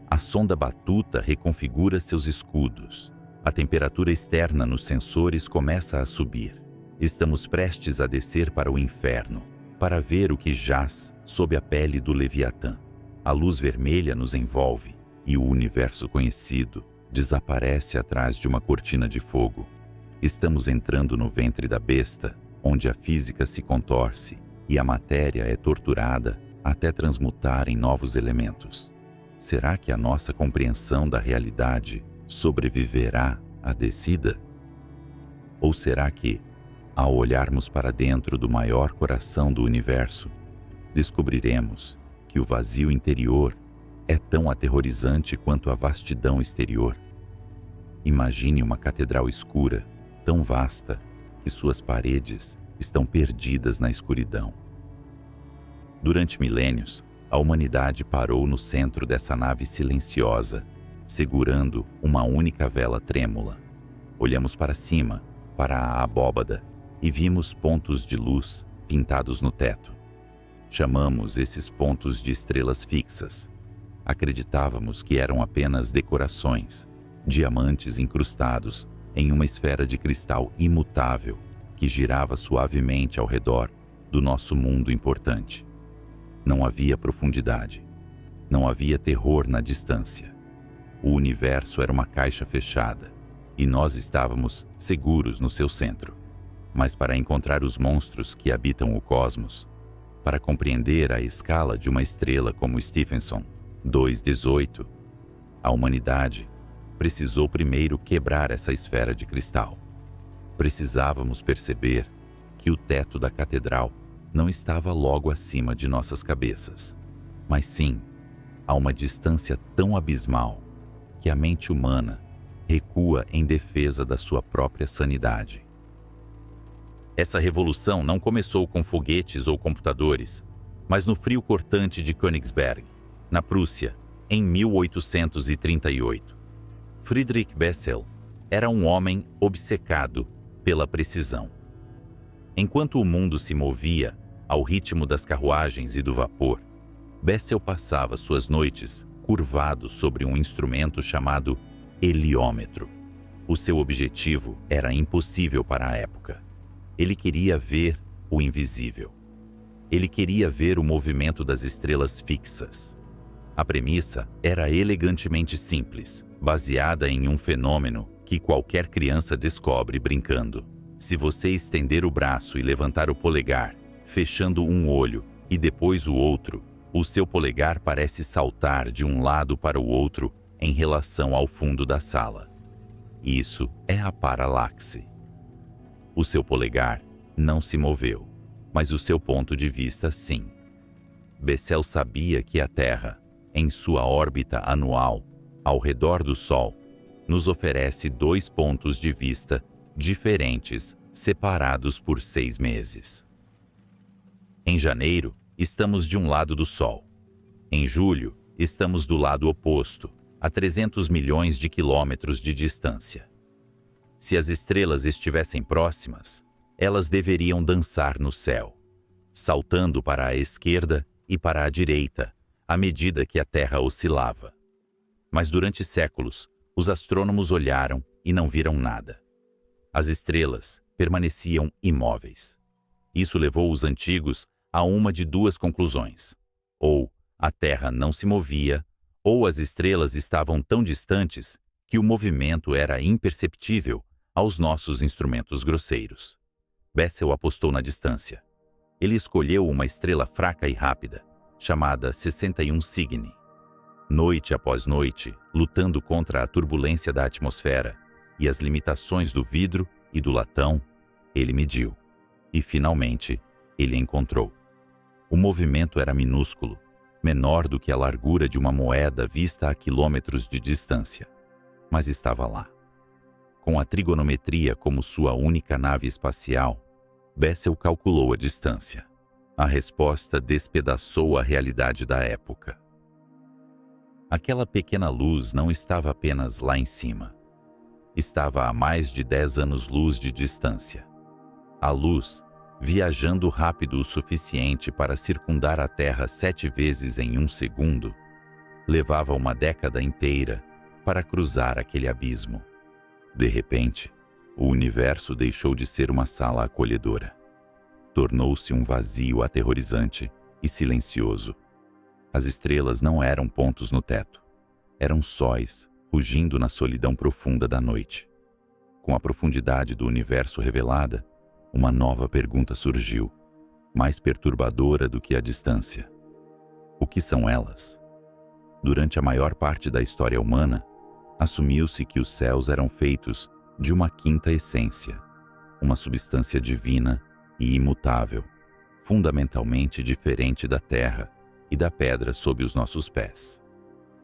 A sonda batuta reconfigura seus escudos. A temperatura externa nos sensores começa a subir. Estamos prestes a descer para o inferno, para ver o que jaz sob a pele do Leviatã. A luz vermelha nos envolve e o universo conhecido desaparece atrás de uma cortina de fogo. Estamos entrando no ventre da besta onde a física se contorce e a matéria é torturada até transmutar em novos elementos. Será que a nossa compreensão da realidade sobreviverá à descida? Ou será que, ao olharmos para dentro do maior coração do universo, descobriremos que o vazio interior é tão aterrorizante quanto a vastidão exterior? Imagine uma catedral escura, tão vasta que suas paredes estão perdidas na escuridão. Durante milênios, a humanidade parou no centro dessa nave silenciosa, segurando uma única vela trêmula. Olhamos para cima, para a abóbada, e vimos pontos de luz pintados no teto. Chamamos esses pontos de estrelas fixas. Acreditávamos que eram apenas decorações, diamantes incrustados em uma esfera de cristal imutável que girava suavemente ao redor do nosso mundo importante. Não havia profundidade. Não havia terror na distância. O universo era uma caixa fechada e nós estávamos seguros no seu centro. Mas para encontrar os monstros que habitam o cosmos, para compreender a escala de uma estrela como Stephenson 218, a humanidade precisou primeiro quebrar essa esfera de cristal. Precisávamos perceber que o teto da catedral não estava logo acima de nossas cabeças, mas sim a uma distância tão abismal que a mente humana recua em defesa da sua própria sanidade. Essa revolução não começou com foguetes ou computadores, mas no frio cortante de Königsberg, na Prússia, em 1838. Friedrich Bessel era um homem obcecado pela precisão. Enquanto o mundo se movia ao ritmo das carruagens e do vapor, Bessel passava suas noites curvado sobre um instrumento chamado heliômetro. O seu objetivo era impossível para a época. Ele queria ver o invisível. Ele queria ver o movimento das estrelas fixas. A premissa era elegantemente simples, baseada em um fenômeno que qualquer criança descobre brincando. Se você estender o braço e levantar o polegar, fechando um olho e depois o outro, o seu polegar parece saltar de um lado para o outro em relação ao fundo da sala. Isso é a paralaxe. O seu polegar não se moveu, mas o seu ponto de vista sim. Bessel sabia que a Terra, em sua órbita anual, ao redor do Sol, nos oferece 2 pontos de vista diferentes, separados por 6 meses. Em janeiro, estamos de um lado do Sol. Em julho, estamos do lado oposto, a 300 milhões de quilômetros de distância. Se as estrelas estivessem próximas, elas deveriam dançar no céu, saltando para a esquerda e para a direita, à medida que a Terra oscilava. Mas durante séculos, os astrônomos olharam e não viram nada. As estrelas permaneciam imóveis. Isso levou os antigos a uma de 2 conclusões. Ou a Terra não se movia, ou as estrelas estavam tão distantes que o movimento era imperceptível aos nossos instrumentos grosseiros. Bessel apostou na distância. Ele escolheu uma estrela fraca e rápida, chamada 61 Cygni. Noite após noite, lutando contra a turbulência da atmosfera e as limitações do vidro e do latão, ele mediu. E, finalmente, ele encontrou. O movimento era minúsculo, menor do que a largura de uma moeda vista a quilômetros de distância, mas estava lá. Com a trigonometria como sua única nave espacial, Bessel calculou a distância. A resposta despedaçou a realidade da época. Aquela pequena luz não estava apenas lá em cima. Estava a mais de 10 anos-luz de distância. A luz, viajando rápido o suficiente para circundar a Terra 7 vezes em 1 segundo, levava uma década inteira para cruzar aquele abismo. De repente, o universo deixou de ser uma sala acolhedora. Tornou-se um vazio aterrorizante e silencioso. As estrelas não eram pontos no teto. Eram sóis, rugindo na solidão profunda da noite. Com a profundidade do universo revelada, uma nova pergunta surgiu, mais perturbadora do que a distância. O que são elas? Durante a maior parte da história humana, assumiu-se que os céus eram feitos de uma quinta essência, uma substância divina e imutável, fundamentalmente diferente da terra e da pedra sob os nossos pés.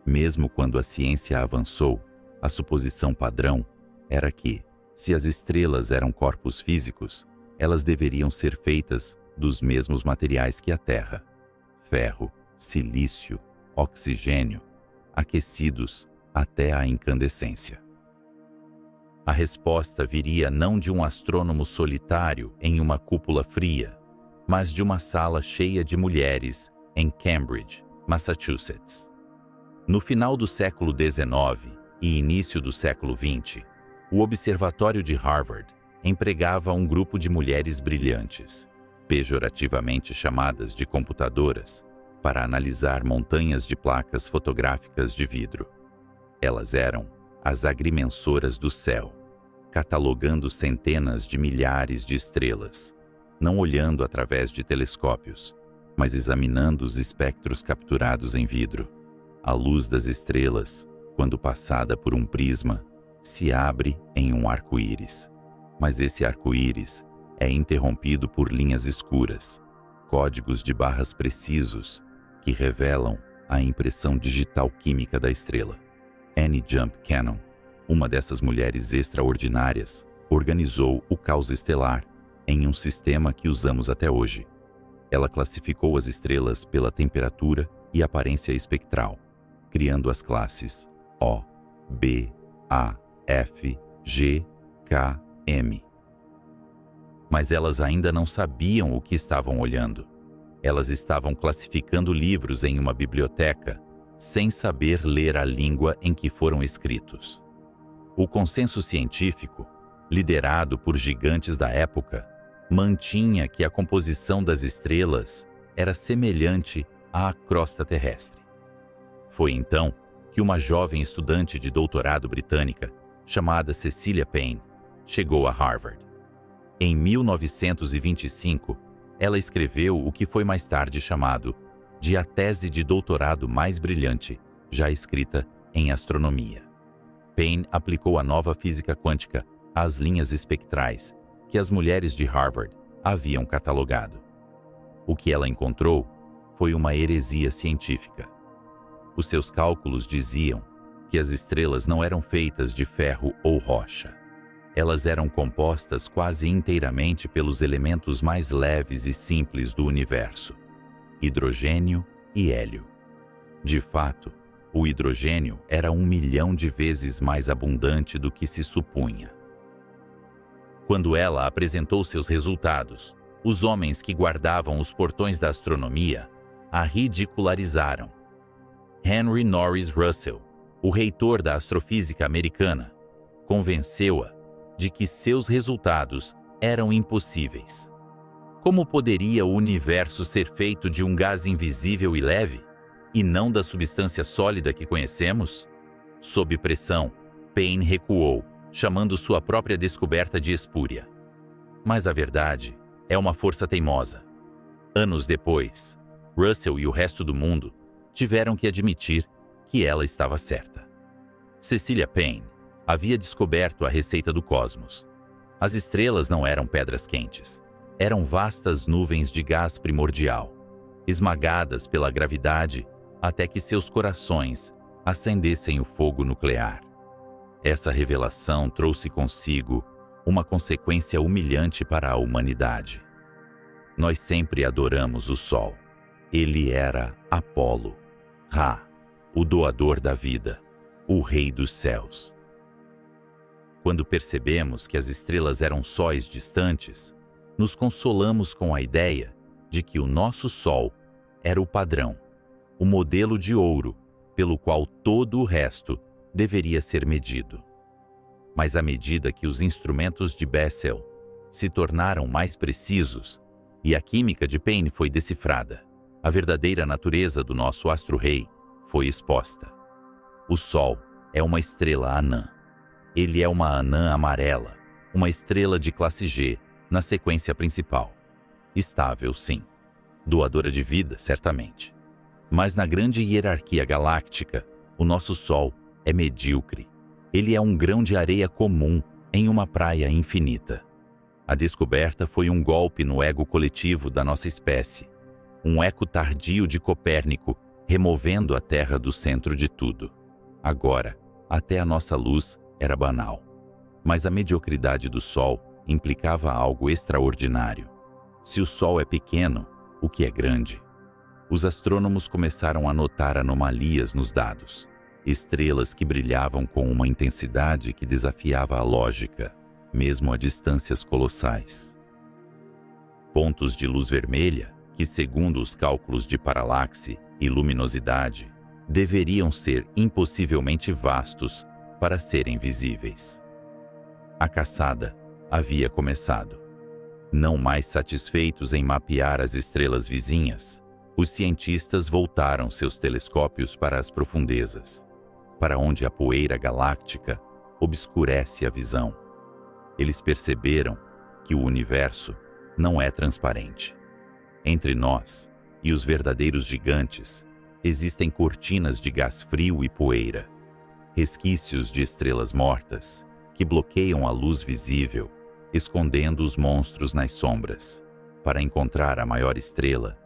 Mesmo quando a ciência avançou, a suposição padrão era que, se as estrelas eram corpos físicos, elas deveriam ser feitas dos mesmos materiais que a Terra: ferro, silício, oxigênio, aquecidos até a incandescência. A resposta viria não de um astrônomo solitário em uma cúpula fria, mas de uma sala cheia de mulheres em Cambridge, Massachusetts. No final do século XIX e início do século XX, o Observatório de Harvard empregava um grupo de mulheres brilhantes, pejorativamente chamadas de computadoras, para analisar montanhas de placas fotográficas de vidro. Elas eram as agrimensoras do céu, catalogando centenas de milhares de estrelas, não olhando através de telescópios, mas examinando os espectros capturados em vidro. A luz das estrelas, quando passada por um prisma, se abre em um arco-íris. Mas esse arco-íris é interrompido por linhas escuras, códigos de barras precisos que revelam a impressão digital química da estrela. Annie Jump Cannon, uma dessas mulheres extraordinárias, organizou o caos estelar em um sistema que usamos até hoje. Ela classificou as estrelas pela temperatura e aparência espectral, criando as classes O, B, A, F, G, K, M. Mas elas ainda não sabiam o que estavam olhando. Elas estavam classificando livros em uma biblioteca, sem saber ler a língua em que foram escritos. O consenso científico, liderado por gigantes da época, mantinha que a composição das estrelas era semelhante à crosta terrestre. Foi então que uma jovem estudante de doutorado britânica, chamada Cecilia Payne, chegou a Harvard. Em 1925, ela escreveu o que foi mais tarde chamado de a tese de doutorado mais brilhante já escrita em astronomia. Payne aplicou a nova física quântica às linhas espectrais que as mulheres de Harvard haviam catalogado. O que ela encontrou foi uma heresia científica. Os seus cálculos diziam que as estrelas não eram feitas de ferro ou rocha. Elas eram compostas quase inteiramente pelos elementos mais leves e simples do universo: hidrogênio e hélio. De fato, o hidrogênio era 1 milhão de vezes mais abundante do que se supunha. Quando ela apresentou seus resultados, os homens que guardavam os portões da astronomia a ridicularizaram. Henry Norris Russell, o reitor da astrofísica americana, convenceu-a de que seus resultados eram impossíveis. Como poderia o universo ser feito de um gás invisível e leve, e não da substância sólida que conhecemos? Sob pressão, Payne recuou, chamando sua própria descoberta de espúria. Mas a verdade é uma força teimosa. Anos depois, Russell e o resto do mundo tiveram que admitir que ela estava certa. Cecilia Payne havia descoberto a receita do cosmos. As estrelas não eram pedras quentes. Eram vastas nuvens de gás primordial, esmagadas pela gravidade até que seus corações acendessem o fogo nuclear. Essa revelação trouxe consigo uma consequência humilhante para a humanidade. Nós sempre adoramos o Sol. Ele era Apolo, Ra, o doador da vida, o rei dos céus. Quando percebemos que as estrelas eram sóis distantes, nos consolamos com a ideia de que o nosso Sol era o padrão, o modelo de ouro pelo qual todo o resto deveria ser medido. Mas à medida que os instrumentos de Bessel se tornaram mais precisos e a química de Payne foi decifrada, a verdadeira natureza do nosso astro-rei foi exposta. O Sol é uma estrela anã. Ele é uma anã amarela, uma estrela de classe G, na sequência principal. Estável, sim. Doadora de vida, certamente. Mas na grande hierarquia galáctica, o nosso Sol é medíocre. Ele é um grão de areia comum em uma praia infinita. A descoberta foi um golpe no ego coletivo da nossa espécie, um eco tardio de Copérnico removendo a Terra do centro de tudo. Agora, até a nossa luz era banal. Mas a mediocridade do Sol implicava algo extraordinário. Se o Sol é pequeno, o que é grande? Os astrônomos começaram a notar anomalias nos dados. Estrelas que brilhavam com uma intensidade que desafiava a lógica, mesmo a distâncias colossais. Pontos de luz vermelha, que segundo os cálculos de paralaxe e luminosidade, deveriam ser impossivelmente vastos para serem visíveis. A caçada havia começado. Não mais satisfeitos em mapear as estrelas vizinhas, os cientistas voltaram seus telescópios para as profundezas, para onde a poeira galáctica obscurece a visão. Eles perceberam que o universo não é transparente. Entre nós e os verdadeiros gigantes, existem cortinas de gás frio e poeira, resquícios de estrelas mortas que bloqueiam a luz visível, escondendo os monstros nas sombras. Para encontrar a maior estrela,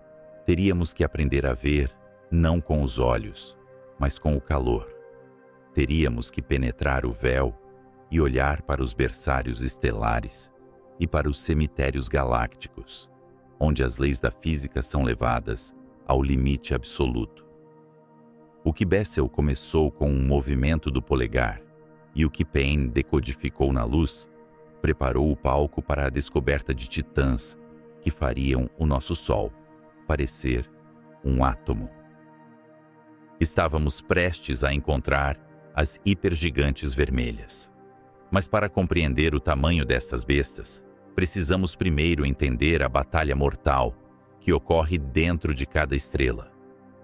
teríamos que aprender a ver não com os olhos, mas com o calor. Teríamos que penetrar o véu e olhar para os berçários estelares e para os cemitérios galácticos, onde as leis da física são levadas ao limite absoluto. O que Bessel começou com um movimento do polegar e o que Payne decodificou na luz, preparou o palco para a descoberta de titãs que fariam o nosso Sol parecer um átomo. Estávamos prestes a encontrar as hipergigantes vermelhas. Mas para compreender o tamanho destas bestas, precisamos primeiro entender a batalha mortal que ocorre dentro de cada estrela.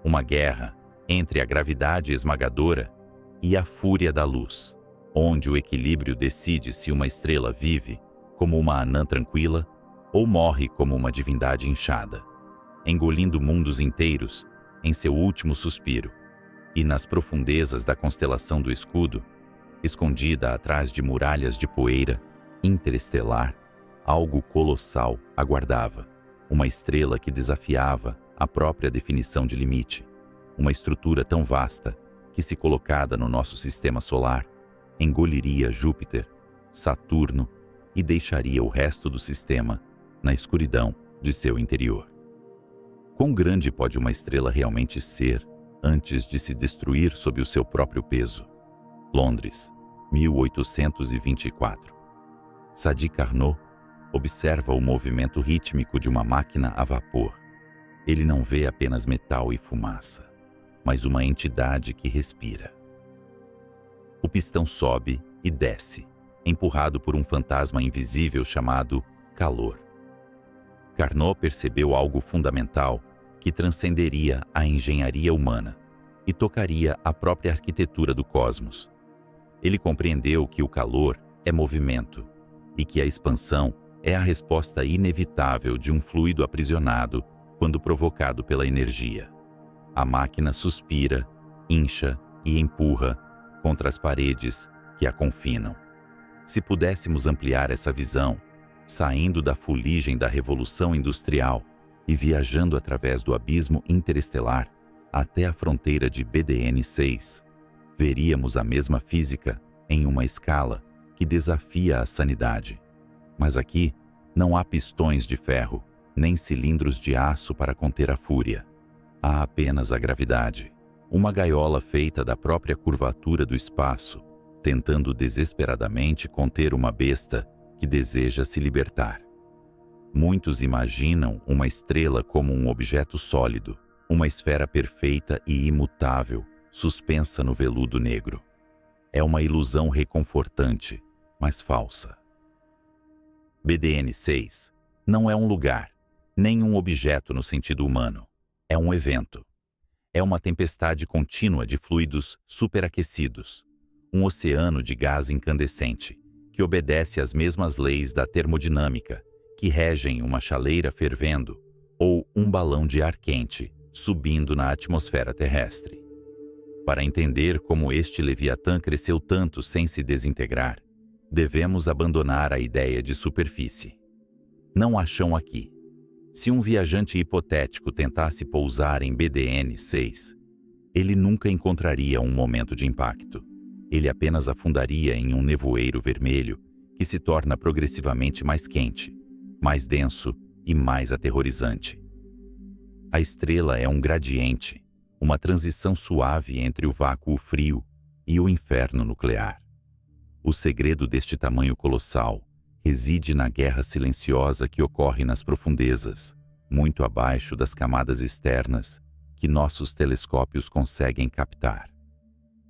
Uma guerra entre a gravidade esmagadora e a fúria da luz, onde o equilíbrio decide se uma estrela vive como uma anã tranquila ou morre como uma divindade inchada, engolindo mundos inteiros em seu último suspiro. E nas profundezas da constelação do Escudo, escondida atrás de muralhas de poeira interestelar, algo colossal aguardava, uma estrela que desafiava a própria definição de limite, uma estrutura tão vasta que, se colocada no nosso sistema solar, engoliria Júpiter, Saturno e deixaria o resto do sistema na escuridão de seu interior. Quão grande pode uma estrela realmente ser antes de se destruir sob o seu próprio peso? Londres, 1824. Sadi Carnot observa o movimento rítmico de uma máquina a vapor. Ele não vê apenas metal e fumaça, mas uma entidade que respira. O pistão sobe e desce, empurrado por um fantasma invisível chamado calor. Carnot percebeu algo fundamental que transcenderia a engenharia humana e tocaria a própria arquitetura do cosmos. Ele compreendeu que o calor é movimento e que a expansão é a resposta inevitável de um fluido aprisionado quando provocado pela energia. A máquina suspira, incha e empurra contra as paredes que a confinam. Se pudéssemos ampliar essa visão, saindo da fuligem da Revolução Industrial e viajando através do abismo interestelar até a fronteira de BDN 6, veríamos a mesma física em uma escala que desafia a sanidade. Mas aqui não há pistões de ferro, nem cilindros de aço para conter a fúria. Há apenas a gravidade, uma gaiola feita da própria curvatura do espaço, tentando desesperadamente conter uma besta que deseja se libertar. Muitos imaginam uma estrela como um objeto sólido, uma esfera perfeita e imutável, suspensa no veludo negro. É uma ilusão reconfortante, mas falsa. BDN 6 não é um lugar, nem um objeto no sentido humano. É um evento. É uma tempestade contínua de fluidos superaquecidos, um oceano de gás incandescente, que obedece às mesmas leis da termodinâmica que regem uma chaleira fervendo ou um balão de ar quente subindo na atmosfera terrestre. Para entender como este Leviatã cresceu tanto sem se desintegrar, devemos abandonar a ideia de superfície. Não há chão aqui. Se um viajante hipotético tentasse pousar em BDN-6, ele nunca encontraria um momento de impacto. Ele apenas afundaria em um nevoeiro vermelho que se torna progressivamente mais quente, mais denso e mais aterrorizante. A estrela é um gradiente, uma transição suave entre o vácuo frio e o inferno nuclear. O segredo deste tamanho colossal reside na guerra silenciosa que ocorre nas profundezas, muito abaixo das camadas externas que nossos telescópios conseguem captar.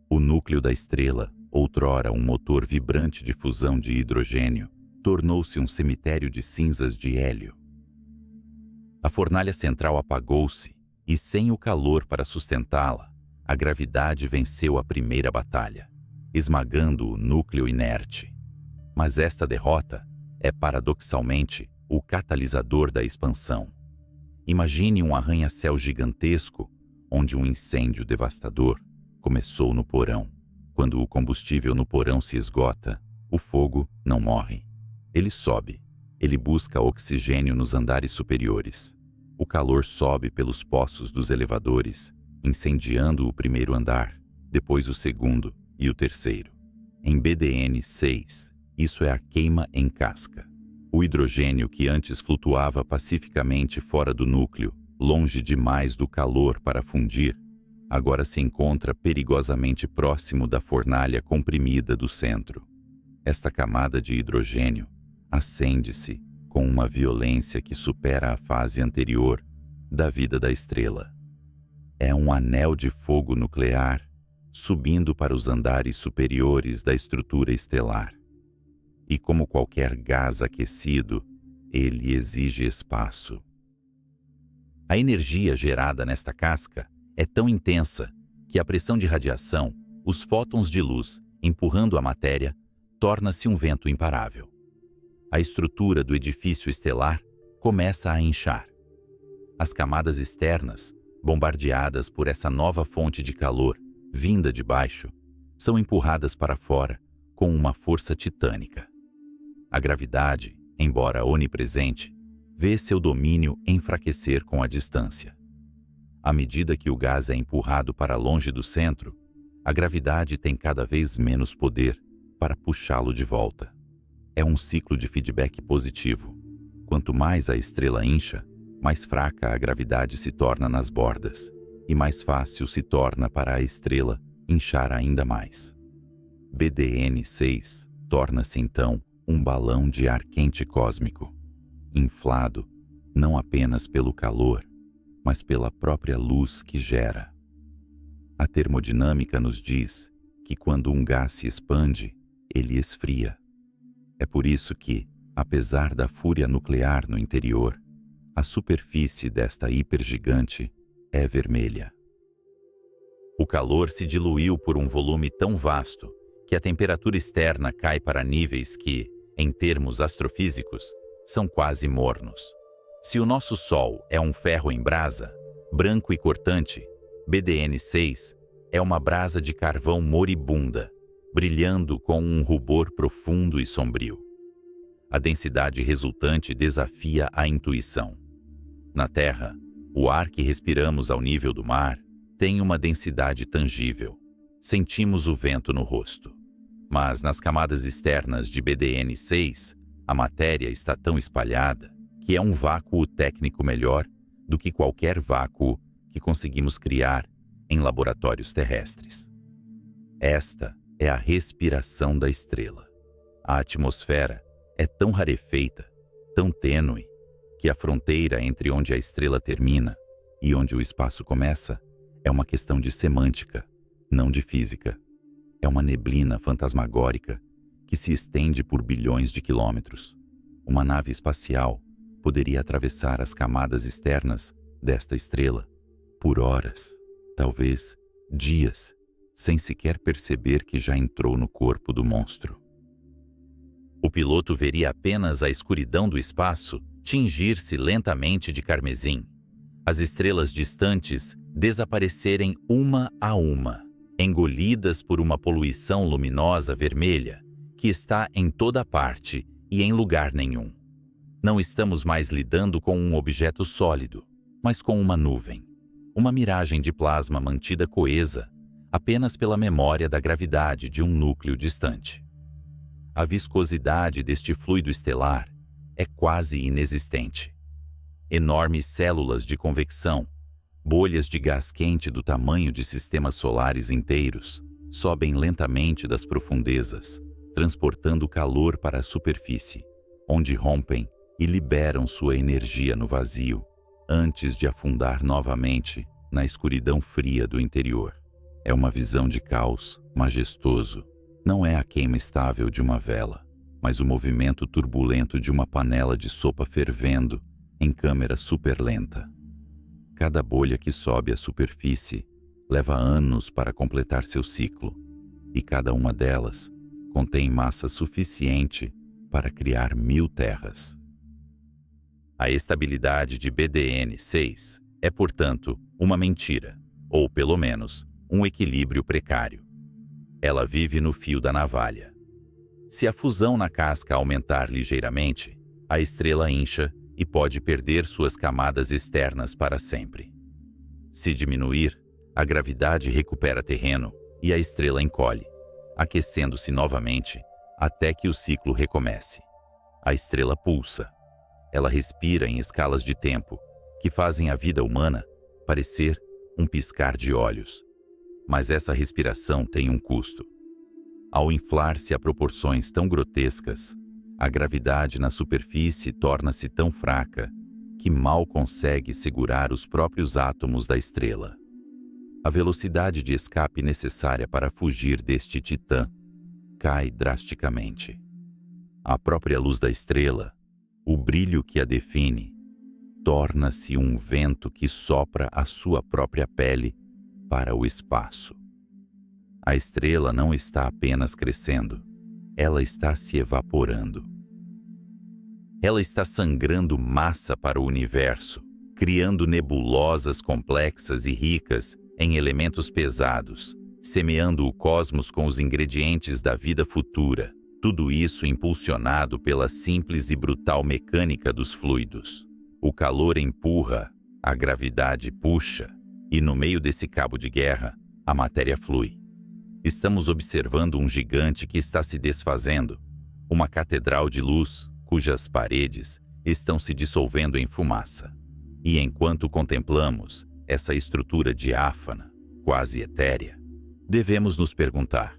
O núcleo da estrela, outrora um motor vibrante de fusão de hidrogênio, tornou-se um cemitério de cinzas de hélio. A fornalha central apagou-se e, sem o calor para sustentá-la, a gravidade venceu a primeira batalha, esmagando o núcleo inerte. Mas esta derrota é, paradoxalmente, o catalisador da expansão. Imagine um arranha-céu gigantesco, onde um incêndio devastador começou no porão. Quando o combustível no porão se esgota, o fogo não morre. Ele sobe. Ele busca oxigênio nos andares superiores. O calor sobe pelos poços dos elevadores, incendiando o primeiro andar, depois o segundo e o terceiro. Em BDN-6, isso é a queima em casca. O hidrogênio que antes flutuava pacificamente fora do núcleo, longe demais do calor para fundir, agora se encontra perigosamente próximo da fornalha comprimida do centro. Esta camada de hidrogênio acende-se com uma violência que supera a fase anterior da vida da estrela. É um anel de fogo nuclear subindo para os andares superiores da estrutura estelar. E como qualquer gás aquecido, ele exige espaço. A energia gerada nesta casca é tão intensa que a pressão de radiação, os fótons de luz empurrando a matéria, torna-se um vento imparável. A estrutura do edifício estelar começa a inchar. As camadas externas, bombardeadas por essa nova fonte de calor vinda de baixo, são empurradas para fora com uma força titânica. A gravidade, embora onipresente, vê seu domínio enfraquecer com a distância. À medida que o gás é empurrado para longe do centro, a gravidade tem cada vez menos poder para puxá-lo de volta. É um ciclo de feedback positivo. Quanto mais a estrela incha, mais fraca a gravidade se torna nas bordas, e mais fácil se torna para a estrela inchar ainda mais. BDN-6 torna-se então um balão de ar quente cósmico, inflado não apenas pelo calor, mas pela própria luz que gera. A termodinâmica nos diz que quando um gás se expande, ele esfria. É por isso que, apesar da fúria nuclear no interior, a superfície desta hipergigante é vermelha. O calor se diluiu por um volume tão vasto que a temperatura externa cai para níveis que, em termos astrofísicos, são quase mornos. Se o nosso Sol é um ferro em brasa, branco e cortante, BDN-6 é uma brasa de carvão moribunda, brilhando com um rubor profundo e sombrio. A densidade resultante desafia a intuição. Na Terra, o ar que respiramos ao nível do mar tem uma densidade tangível. Sentimos o vento no rosto. Mas nas camadas externas de BDN-6, a matéria está tão espalhada que é um vácuo técnico melhor do que qualquer vácuo que conseguimos criar em laboratórios terrestres. Esta é a respiração da estrela. A atmosfera é tão rarefeita, tão tênue, que a fronteira entre onde a estrela termina e onde o espaço começa é uma questão de semântica, não de física. É uma neblina fantasmagórica que se estende por bilhões de quilômetros. Uma nave espacial poderia atravessar as camadas externas desta estrela por horas, talvez dias, sem sequer perceber que já entrou no corpo do monstro. O piloto veria apenas a escuridão do espaço tingir-se lentamente de carmesim, as estrelas distantes desaparecerem uma a uma, engolidas por uma poluição luminosa vermelha que está em toda parte e em lugar nenhum. Não estamos mais lidando com um objeto sólido, mas com uma nuvem, uma miragem de plasma mantida coesa apenas pela memória da gravidade de um núcleo distante. A viscosidade deste fluido estelar é quase inexistente. Enormes células de convecção, bolhas de gás quente do tamanho de sistemas solares inteiros, sobem lentamente das profundezas, transportando calor para a superfície, onde rompem e liberam sua energia no vazio, antes de afundar novamente na escuridão fria do interior. É uma visão de caos majestoso. Não é a queima estável de uma vela, mas o movimento turbulento de uma panela de sopa fervendo em câmera superlenta. Cada bolha que sobe à superfície leva anos para completar seu ciclo, e cada uma delas contém massa suficiente para criar 1000 terras. A estabilidade de BDN-6 é, portanto, uma mentira, ou pelo menos, um equilíbrio precário. Ela vive no fio da navalha. Se a fusão na casca aumentar ligeiramente, a estrela incha e pode perder suas camadas externas para sempre. Se diminuir, a gravidade recupera terreno e a estrela encolhe, aquecendo-se novamente até que o ciclo recomece. A estrela pulsa. Ela respira em escalas de tempo que fazem a vida humana parecer um piscar de olhos. Mas essa respiração tem um custo. Ao inflar-se a proporções tão grotescas, a gravidade na superfície torna-se tão fraca que mal consegue segurar os próprios átomos da estrela. A velocidade de escape necessária para fugir deste titã cai drasticamente. A própria luz da estrela, o brilho que a define, torna-se um vento que sopra a sua própria pele para o espaço. A estrela não está apenas crescendo, ela está se evaporando. Ela está sangrando massa para o universo, criando nebulosas complexas e ricas em elementos pesados, semeando o cosmos com os ingredientes da vida futura, tudo isso impulsionado pela simples e brutal mecânica dos fluidos. O calor empurra, a gravidade puxa, e no meio desse cabo de guerra, a matéria flui. Estamos observando um gigante que está se desfazendo, uma catedral de luz cujas paredes estão se dissolvendo em fumaça. E enquanto contemplamos essa estrutura diáfana, quase etérea, devemos nos perguntar: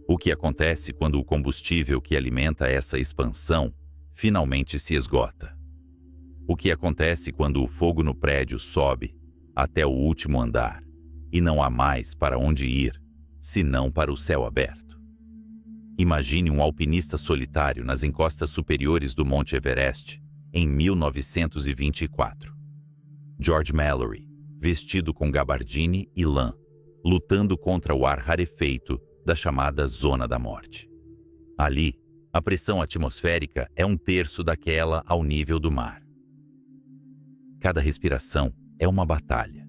o que acontece quando o combustível que alimenta essa expansão finalmente se esgota? O que acontece quando o fogo no prédio sobe até o último andar e não há mais para onde ir, senão para o céu aberto? Imagine um alpinista solitário nas encostas superiores do Monte Everest em 1924. George Mallory, vestido com gabardine e lã, lutando contra o ar rarefeito da chamada Zona da Morte. Ali, a pressão atmosférica é 1/3 daquela ao nível do mar. Cada respiração é uma batalha,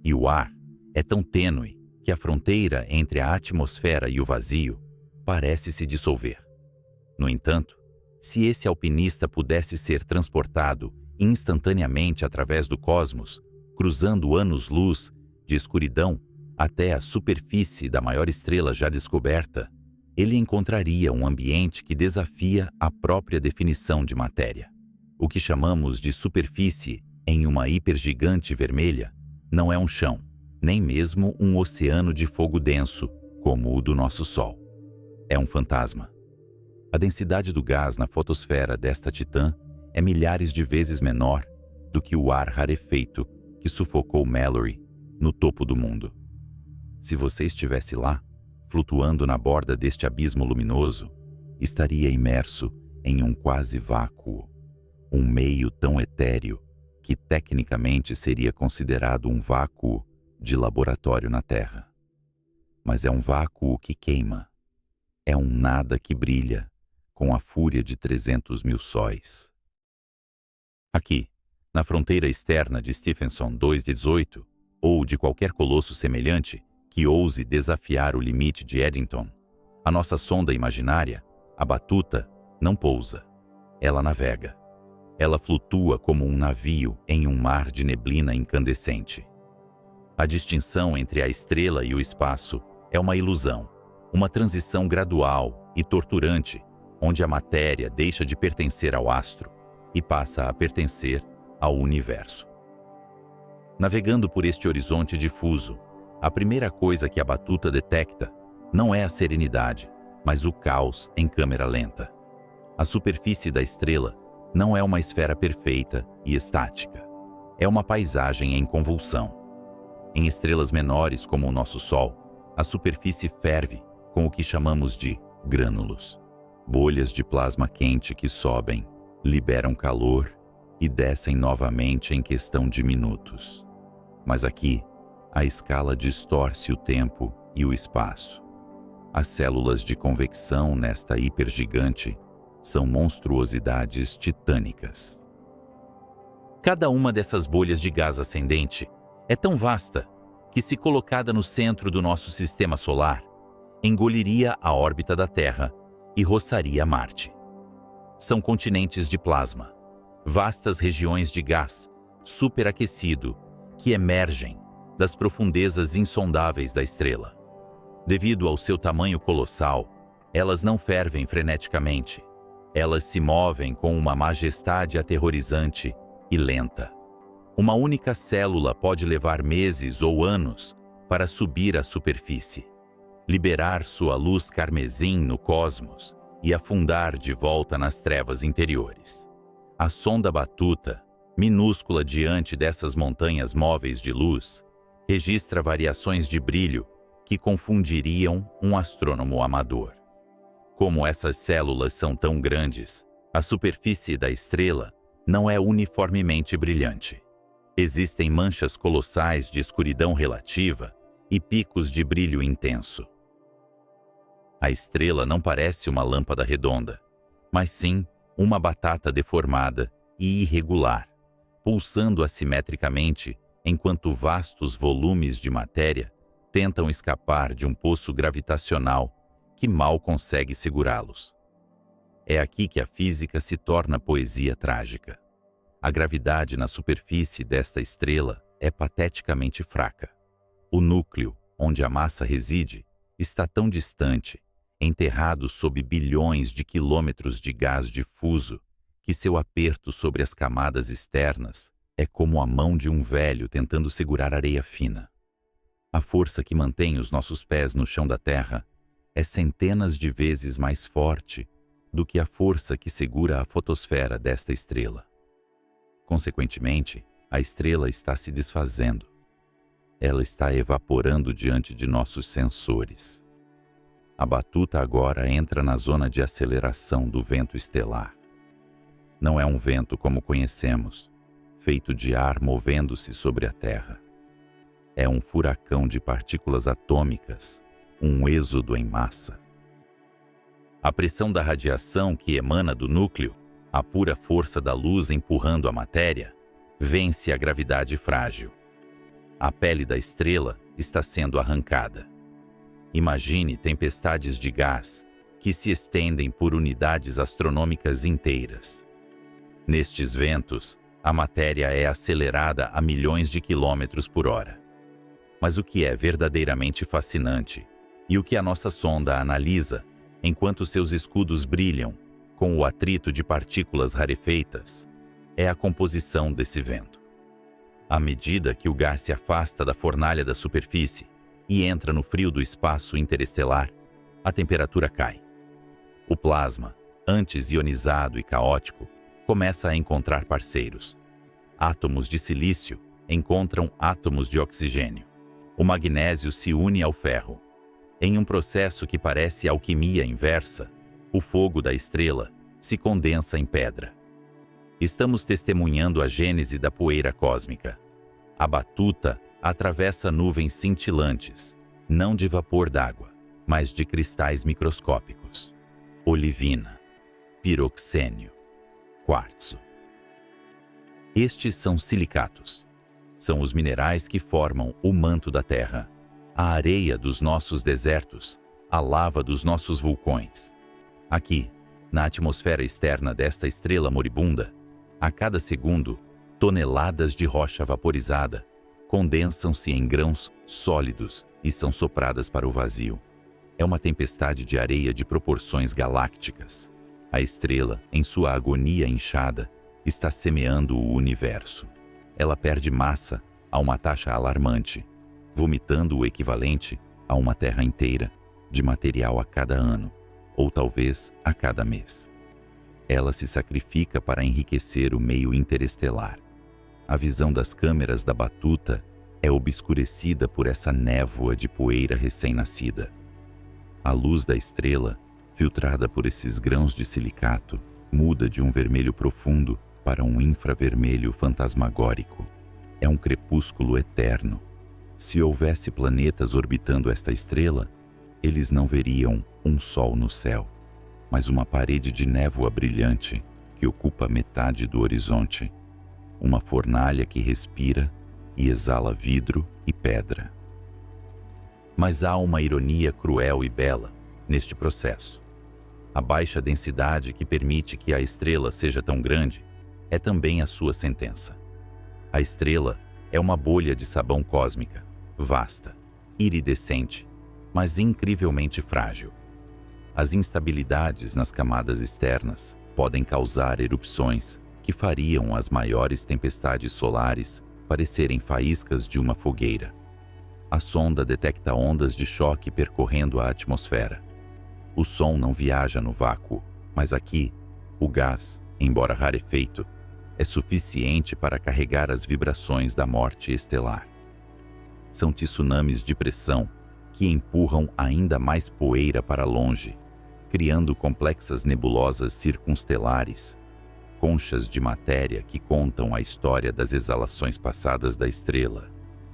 e o ar é tão tênue que a fronteira entre a atmosfera e o vazio parece se dissolver. No entanto, se esse alpinista pudesse ser transportado instantaneamente através do cosmos, cruzando anos-luz de escuridão até a superfície da maior estrela já descoberta, ele encontraria um ambiente que desafia a própria definição de matéria. O que chamamos de superfície em uma hipergigante vermelha não é um chão, nem mesmo um oceano de fogo denso, como o do nosso Sol. É um fantasma. A densidade do gás na fotosfera desta titã é milhares de vezes menor do que o ar rarefeito que sufocou Mallory no topo do mundo. Se você estivesse lá, flutuando na borda deste abismo luminoso, estaria imerso em um quase vácuo, um meio tão etéreo que tecnicamente seria considerado um vácuo de laboratório na Terra. Mas é um vácuo que queima. É um nada que brilha, com a fúria de 300 mil sóis. Aqui, na fronteira externa de Stephenson 2/18, ou de qualquer colosso semelhante que ouse desafiar o limite de Eddington, a nossa sonda imaginária, a Batuta, não pousa. Ela navega. Ela flutua como um navio em um mar de neblina incandescente. A distinção entre a estrela e o espaço é uma ilusão, uma transição gradual e torturante, onde a matéria deixa de pertencer ao astro e passa a pertencer ao universo. Navegando por este horizonte difuso, a primeira coisa que a Batuta detecta não é a serenidade, mas o caos em câmera lenta. A superfície da estrela não é uma esfera perfeita e estática. É uma paisagem em convulsão. Em estrelas menores como o nosso Sol, a superfície ferve com o que chamamos de grânulos. Bolhas de plasma quente que sobem, liberam calor e descem novamente em questão de minutos. Mas aqui, a escala distorce o tempo e o espaço. As células de convecção nesta hipergigante são monstruosidades titânicas. Cada uma dessas bolhas de gás ascendente é tão vasta que, se colocada no centro do nosso sistema solar, engoliria a órbita da Terra e roçaria Marte. São continentes de plasma, vastas regiões de gás superaquecido que emergem das profundezas insondáveis da estrela. Devido ao seu tamanho colossal, elas não fervem freneticamente. Elas se movem com uma majestade aterrorizante e lenta. Uma única célula pode levar meses ou anos para subir à superfície, liberar sua luz carmesim no cosmos e afundar de volta nas trevas interiores. A sonda Batuta, minúscula diante dessas montanhas móveis de luz, registra variações de brilho que confundiriam um astrônomo amador. Como essas células são tão grandes, a superfície da estrela não é uniformemente brilhante. Existem manchas colossais de escuridão relativa e picos de brilho intenso. A estrela não parece uma lâmpada redonda, mas sim uma batata deformada e irregular, pulsando assimetricamente enquanto vastos volumes de matéria tentam escapar de um poço gravitacional que mal consegue segurá-los. É aqui que a física se torna poesia trágica. A gravidade na superfície desta estrela é pateticamente fraca. O núcleo, onde a massa reside, está tão distante, enterrado sob bilhões de quilômetros de gás difuso, que seu aperto sobre as camadas externas é como a mão de um velho tentando segurar areia fina. A força que mantém os nossos pés no chão da Terra é centenas de vezes mais forte do que a força que segura a fotosfera desta estrela. Consequentemente, a estrela está se desfazendo. Ela está evaporando diante de nossos sensores. A Batuta agora entra na zona de aceleração do vento estelar. Não é um vento como conhecemos, feito de ar movendo-se sobre a Terra. É um furacão de partículas atômicas, um êxodo em massa. A pressão da radiação que emana do núcleo, a pura força da luz empurrando a matéria, vence a gravidade frágil. A pele da estrela está sendo arrancada. Imagine tempestades de gás que se estendem por unidades astronômicas inteiras. Nestes ventos, a matéria é acelerada a milhões de quilômetros por hora. Mas o que é verdadeiramente fascinante, e o que a nossa sonda analisa, enquanto seus escudos brilham com o atrito de partículas rarefeitas, é a composição desse vento. À medida que o gás se afasta da fornalha da superfície e entra no frio do espaço interestelar, a temperatura cai. O plasma, antes ionizado e caótico, começa a encontrar parceiros. Átomos de silício encontram átomos de oxigênio. O magnésio se une ao ferro. Em um processo que parece alquimia inversa, o fogo da estrela se condensa em pedra. Estamos testemunhando a gênese da poeira cósmica. A Batuta atravessa nuvens cintilantes, não de vapor d'água, mas de cristais microscópicos. Olivina, piroxênio, quartzo. Estes são silicatos. São os minerais que formam o manto da Terra, a areia dos nossos desertos, a lava dos nossos vulcões. Aqui, na atmosfera externa desta estrela moribunda, a cada segundo, toneladas de rocha vaporizada condensam-se em grãos sólidos e são sopradas para o vazio. É uma tempestade de areia de proporções galácticas. A estrela, em sua agonia inchada, está semeando o universo. Ela perde massa a uma taxa alarmante, vomitando o equivalente a uma Terra inteira de material a cada ano, ou talvez a cada mês. Ela se sacrifica para enriquecer o meio interestelar. A visão das câmeras da batuta é obscurecida por essa névoa de poeira recém-nascida. A luz da estrela, filtrada por esses grãos de silicato, muda de um vermelho profundo para um infravermelho fantasmagórico. É um crepúsculo eterno. Se houvesse planetas orbitando esta estrela, eles não veriam um sol no céu, mas uma parede de névoa brilhante que ocupa metade do horizonte, uma fornalha que respira e exala vidro e pedra. Mas há uma ironia cruel e bela neste processo. A baixa densidade que permite que a estrela seja tão grande é também a sua sentença. A estrela é uma bolha de sabão cósmica, vasta, iridescente, mas incrivelmente frágil. As instabilidades nas camadas externas podem causar erupções que fariam as maiores tempestades solares parecerem faíscas de uma fogueira. A sonda detecta ondas de choque percorrendo a atmosfera. O som não viaja no vácuo, mas aqui, o gás, embora rarefeito, é suficiente para carregar as vibrações da morte estelar. São tsunamis de pressão que empurram ainda mais poeira para longe, criando complexas nebulosas circunstelares, conchas de matéria que contam a história das exalações passadas da estrela,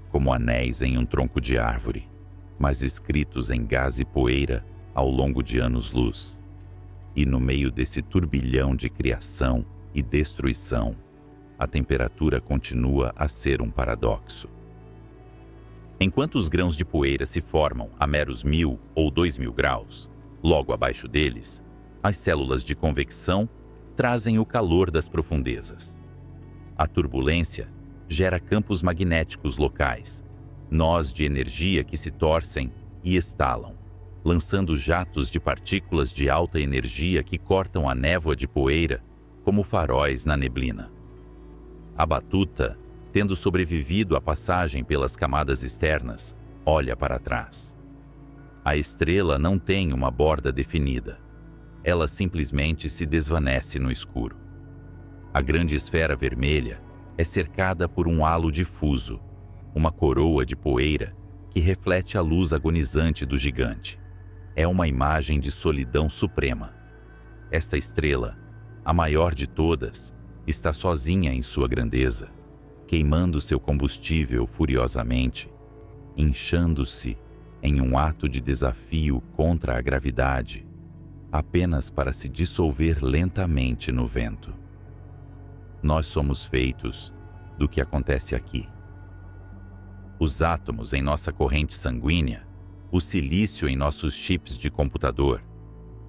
como anéis em um tronco de árvore, mas escritos em gás e poeira ao longo de anos-luz. E no meio desse turbilhão de criação e destruição, a temperatura continua a ser um paradoxo. Enquanto os grãos de poeira se formam a meros 1.000 ou 2.000 graus, logo abaixo deles, as células de convecção trazem o calor das profundezas. A turbulência gera campos magnéticos locais, nós de energia que se torcem e estalam, lançando jatos de partículas de alta energia que cortam a névoa de poeira como faróis na neblina. A batuta, tendo sobrevivido à passagem pelas camadas externas, olha para trás. A estrela não tem uma borda definida. Ela simplesmente se desvanece no escuro. A grande esfera vermelha é cercada por um halo difuso, uma coroa de poeira que reflete a luz agonizante do gigante. É uma imagem de solidão suprema. Esta estrela, a maior de todas, está sozinha em sua grandeza, queimando seu combustível furiosamente, inchando-se em um ato de desafio contra a gravidade, apenas para se dissolver lentamente no vento. Nós somos feitos do que acontece aqui. Os átomos em nossa corrente sanguínea, o silício em nossos chips de computador,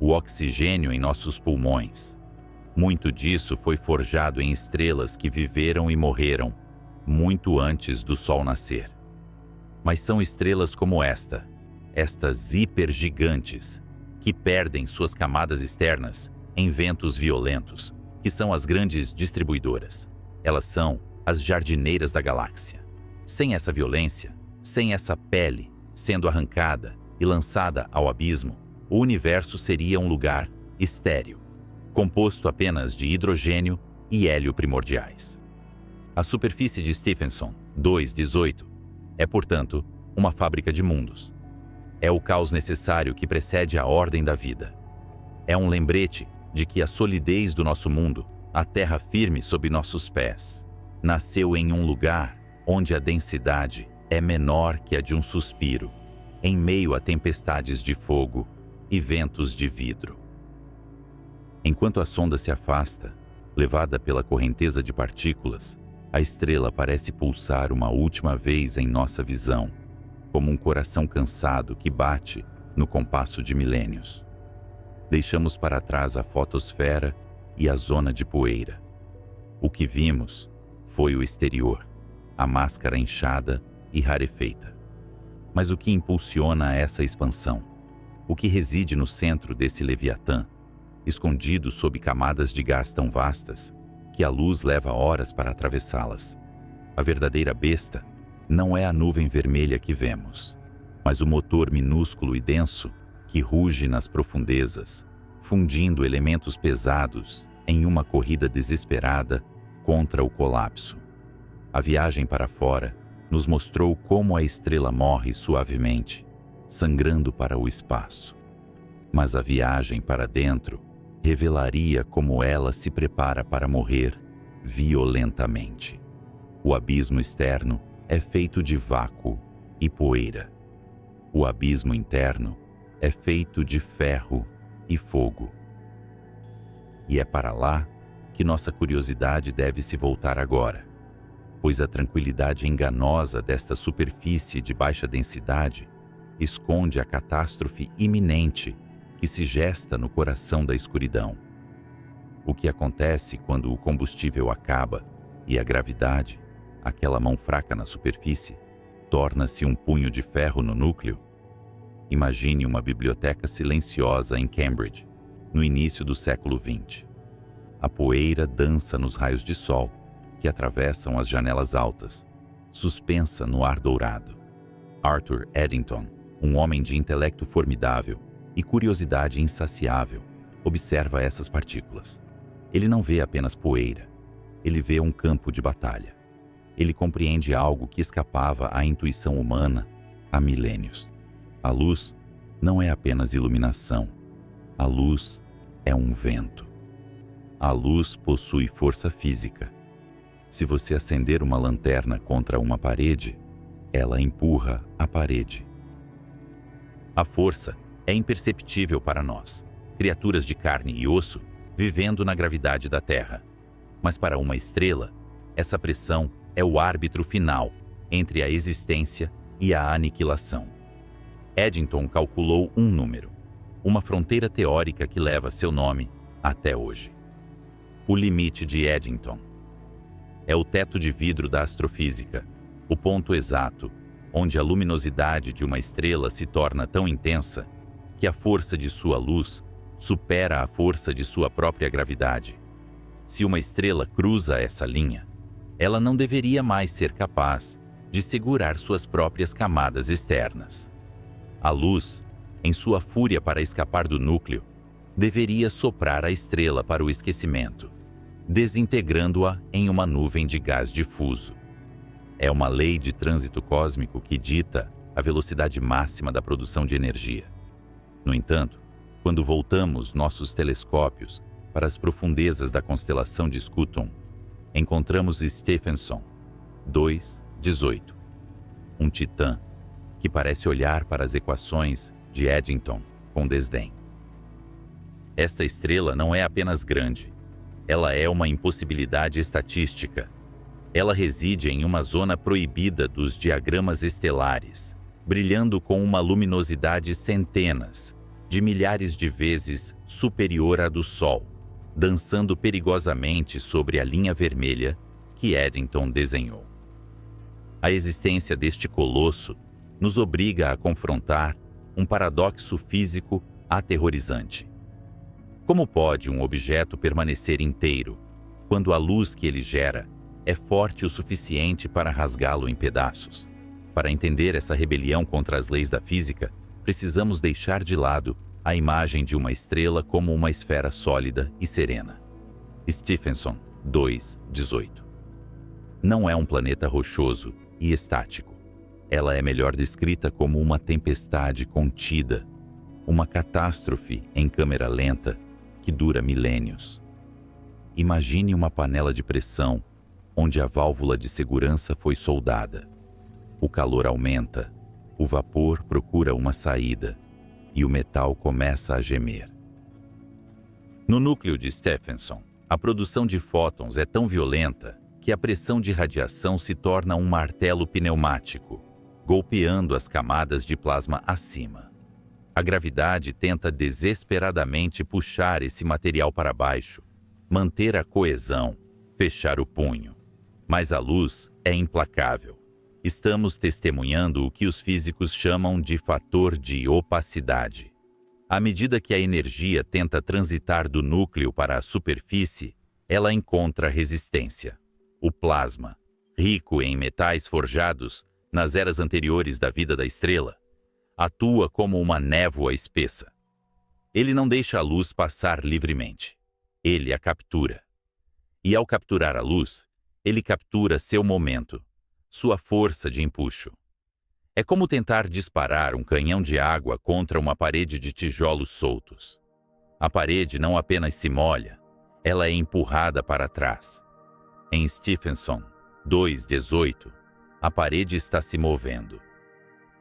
o oxigênio em nossos pulmões. Muito disso foi forjado em estrelas que viveram e morreram muito antes do Sol nascer. Mas são estrelas como estas hipergigantes, que perdem suas camadas externas em ventos violentos, que são as grandes distribuidoras. Elas são as jardineiras da galáxia. Sem essa violência, sem essa pele sendo arrancada e lançada ao abismo, o universo seria um lugar estéril, composto apenas de hidrogênio e hélio primordiais. A superfície de Stephenson 2.18 é, portanto, uma fábrica de mundos. É o caos necessário que precede a ordem da vida. É um lembrete de que a solidez do nosso mundo, a terra firme sob nossos pés, nasceu em um lugar onde a densidade é menor que a de um suspiro, em meio a tempestades de fogo e ventos de vidro. Enquanto a sonda se afasta, levada pela correnteza de partículas, a estrela parece pulsar uma última vez em nossa visão, como um coração cansado que bate no compasso de milênios. Deixamos para trás a fotosfera e a zona de poeira. O que vimos foi o exterior, a máscara inchada e rarefeita. Mas o que impulsiona essa expansão? O que reside no centro desse Leviatã, escondido sob camadas de gás tão vastas que a luz leva horas para atravessá-las? A verdadeira besta não é a nuvem vermelha que vemos, mas o motor minúsculo e denso que ruge nas profundezas, fundindo elementos pesados em uma corrida desesperada contra o colapso. A viagem para fora nos mostrou como a estrela morre suavemente, sangrando para o espaço. Mas a viagem para dentro revelaria como ela se prepara para morrer violentamente. O abismo externo é feito de vácuo e poeira. O abismo interno é feito de ferro e fogo. E é para lá que nossa curiosidade deve se voltar agora, pois a tranquilidade enganosa desta superfície de baixa densidade esconde a catástrofe iminente que se gesta no coração da escuridão. O que acontece quando o combustível acaba e a gravidade, aquela mão fraca na superfície, torna-se um punho de ferro no núcleo? Imagine uma biblioteca silenciosa em Cambridge, no início do século XX. A poeira dança nos raios de sol que atravessam as janelas altas, suspensa no ar dourado. Arthur Eddington, um homem de intelecto formidável e curiosidade insaciável, observa essas partículas. Ele não vê apenas poeira, ele vê um campo de batalha. Ele compreende algo que escapava à intuição humana há milênios. A luz não é apenas iluminação, a luz é um vento. A luz possui força física. Se você acender uma lanterna contra uma parede, ela empurra a parede. A força é imperceptível para nós, criaturas de carne e osso, vivendo na gravidade da Terra. Mas para uma estrela, essa pressão é o árbitro final entre a existência e a aniquilação. Eddington calculou um número, uma fronteira teórica que leva seu nome até hoje. O limite de Eddington. É o teto de vidro da astrofísica, o ponto exato onde a luminosidade de uma estrela se torna tão intensa que a força de sua luz supera a força de sua própria gravidade. Se uma estrela cruza essa linha, ela não deveria mais ser capaz de segurar suas próprias camadas externas. A luz, em sua fúria para escapar do núcleo, deveria soprar a estrela para o esquecimento, desintegrando-a em uma nuvem de gás difuso. É uma lei de trânsito cósmico que dita a velocidade máxima da produção de energia. No entanto, quando voltamos nossos telescópios para as profundezas da constelação de Scuton, encontramos Stephenson 2:18, um titã que parece olhar para as equações de Eddington com desdém. Esta estrela não é apenas grande, ela é uma impossibilidade estatística. Ela reside em uma zona proibida dos diagramas estelares, brilhando com uma luminosidade centenas de milhares de vezes superior à do Sol, dançando perigosamente sobre a linha vermelha que Eddington desenhou. A existência deste colosso nos obriga a confrontar um paradoxo físico aterrorizante. Como pode um objeto permanecer inteiro quando a luz que ele gera é forte o suficiente para rasgá-lo em pedaços? Para entender essa rebelião contra as leis da física, precisamos deixar de lado a imagem de uma estrela como uma esfera sólida e serena. Stephenson 2:18. Não é um planeta rochoso e estático. Ela é melhor descrita como uma tempestade contida, uma catástrofe em câmera lenta que dura milênios. Imagine uma panela de pressão onde a válvula de segurança foi soldada. O calor aumenta, o vapor procura uma saída e o metal começa a gemer. No núcleo de Stephenson, a produção de fótons é tão violenta que a pressão de radiação se torna um martelo pneumático, golpeando as camadas de plasma acima. A gravidade tenta desesperadamente puxar esse material para baixo, manter a coesão, fechar o punho. Mas a luz é implacável. Estamos testemunhando o que os físicos chamam de fator de opacidade. À medida que a energia tenta transitar do núcleo para a superfície, ela encontra resistência. O plasma, rico em metais forjados nas eras anteriores da vida da estrela, atua como uma névoa espessa. Ele não deixa a luz passar livremente. Ele a captura. E ao capturar a luz, ele captura seu momento, sua força de empuxo. É como tentar disparar um canhão de água contra uma parede de tijolos soltos. A parede não apenas se molha, ela é empurrada para trás. Em Stephenson 2:18, a parede está se movendo.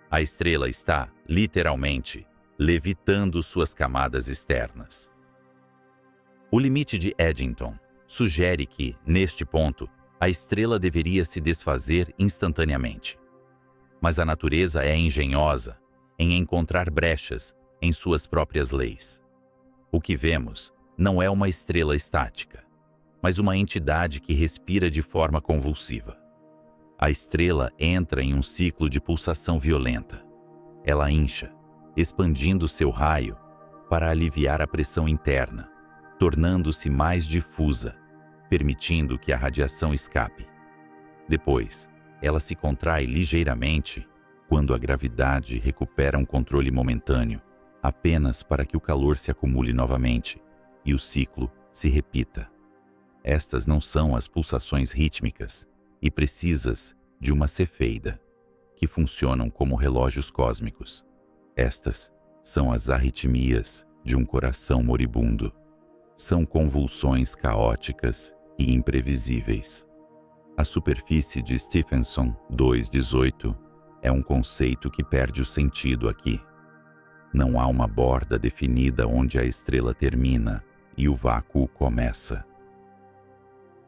A estrela está, literalmente, levitando suas camadas externas. O limite de Eddington sugere que, neste ponto, a estrela deveria se desfazer instantaneamente. Mas a natureza é engenhosa em encontrar brechas em suas próprias leis. O que vemos não é uma estrela estática, mas uma entidade que respira de forma convulsiva. A estrela entra em um ciclo de pulsação violenta. Ela incha, expandindo seu raio para aliviar a pressão interna, tornando-se mais difusa, permitindo que a radiação escape. Depois, ela se contrai ligeiramente quando a gravidade recupera um controle momentâneo, apenas para que o calor se acumule novamente e o ciclo se repita. Estas não são as pulsações rítmicas e precisas de uma cefeida, que funcionam como relógios cósmicos. Estas são as arritmias de um coração moribundo. São convulsões caóticas e imprevisíveis. A superfície de Stephenson 2:18 é um conceito que perde o sentido aqui. Não há uma borda definida onde a estrela termina e o vácuo começa.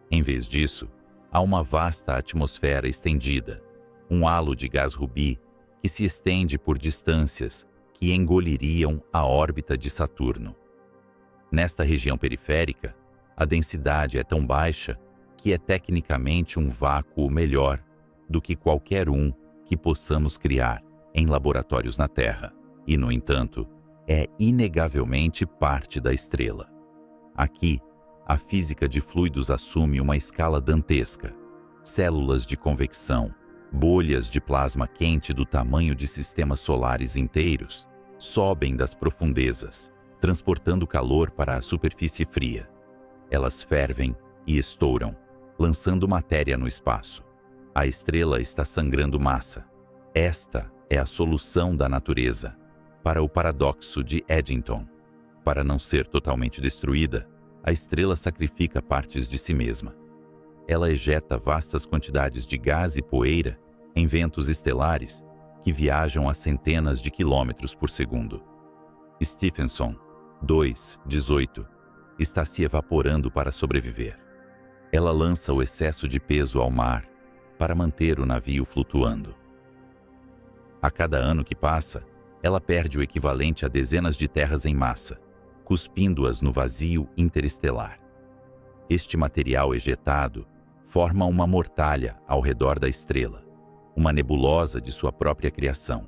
Em vez disso, há uma vasta atmosfera estendida, um halo de gás rubi que se estende por distâncias que engoliriam a órbita de Saturno. Nesta região periférica, a densidade é tão baixa que é tecnicamente um vácuo melhor do que qualquer um que possamos criar em laboratórios na Terra, e, no entanto, é inegavelmente parte da estrela. Aqui, a física de fluidos assume uma escala dantesca. Células de convecção, bolhas de plasma quente do tamanho de sistemas solares inteiros, sobem das profundezas, transportando calor para a superfície fria. Elas fervem e estouram, lançando matéria no espaço. A estrela está sangrando massa. Esta é a solução da natureza para o paradoxo de Eddington. Para não ser totalmente destruída, a estrela sacrifica partes de si mesma. Ela ejeta vastas quantidades de gás e poeira em ventos estelares que viajam a centenas de quilômetros por segundo. Stephenson 2:18 está se evaporando para sobreviver. Ela lança o excesso de peso ao mar para manter o navio flutuando. A cada ano que passa, ela perde o equivalente a dezenas de terras em massa, cuspindo-as no vazio interestelar. Este material ejetado forma uma mortalha ao redor da estrela, uma nebulosa de sua própria criação.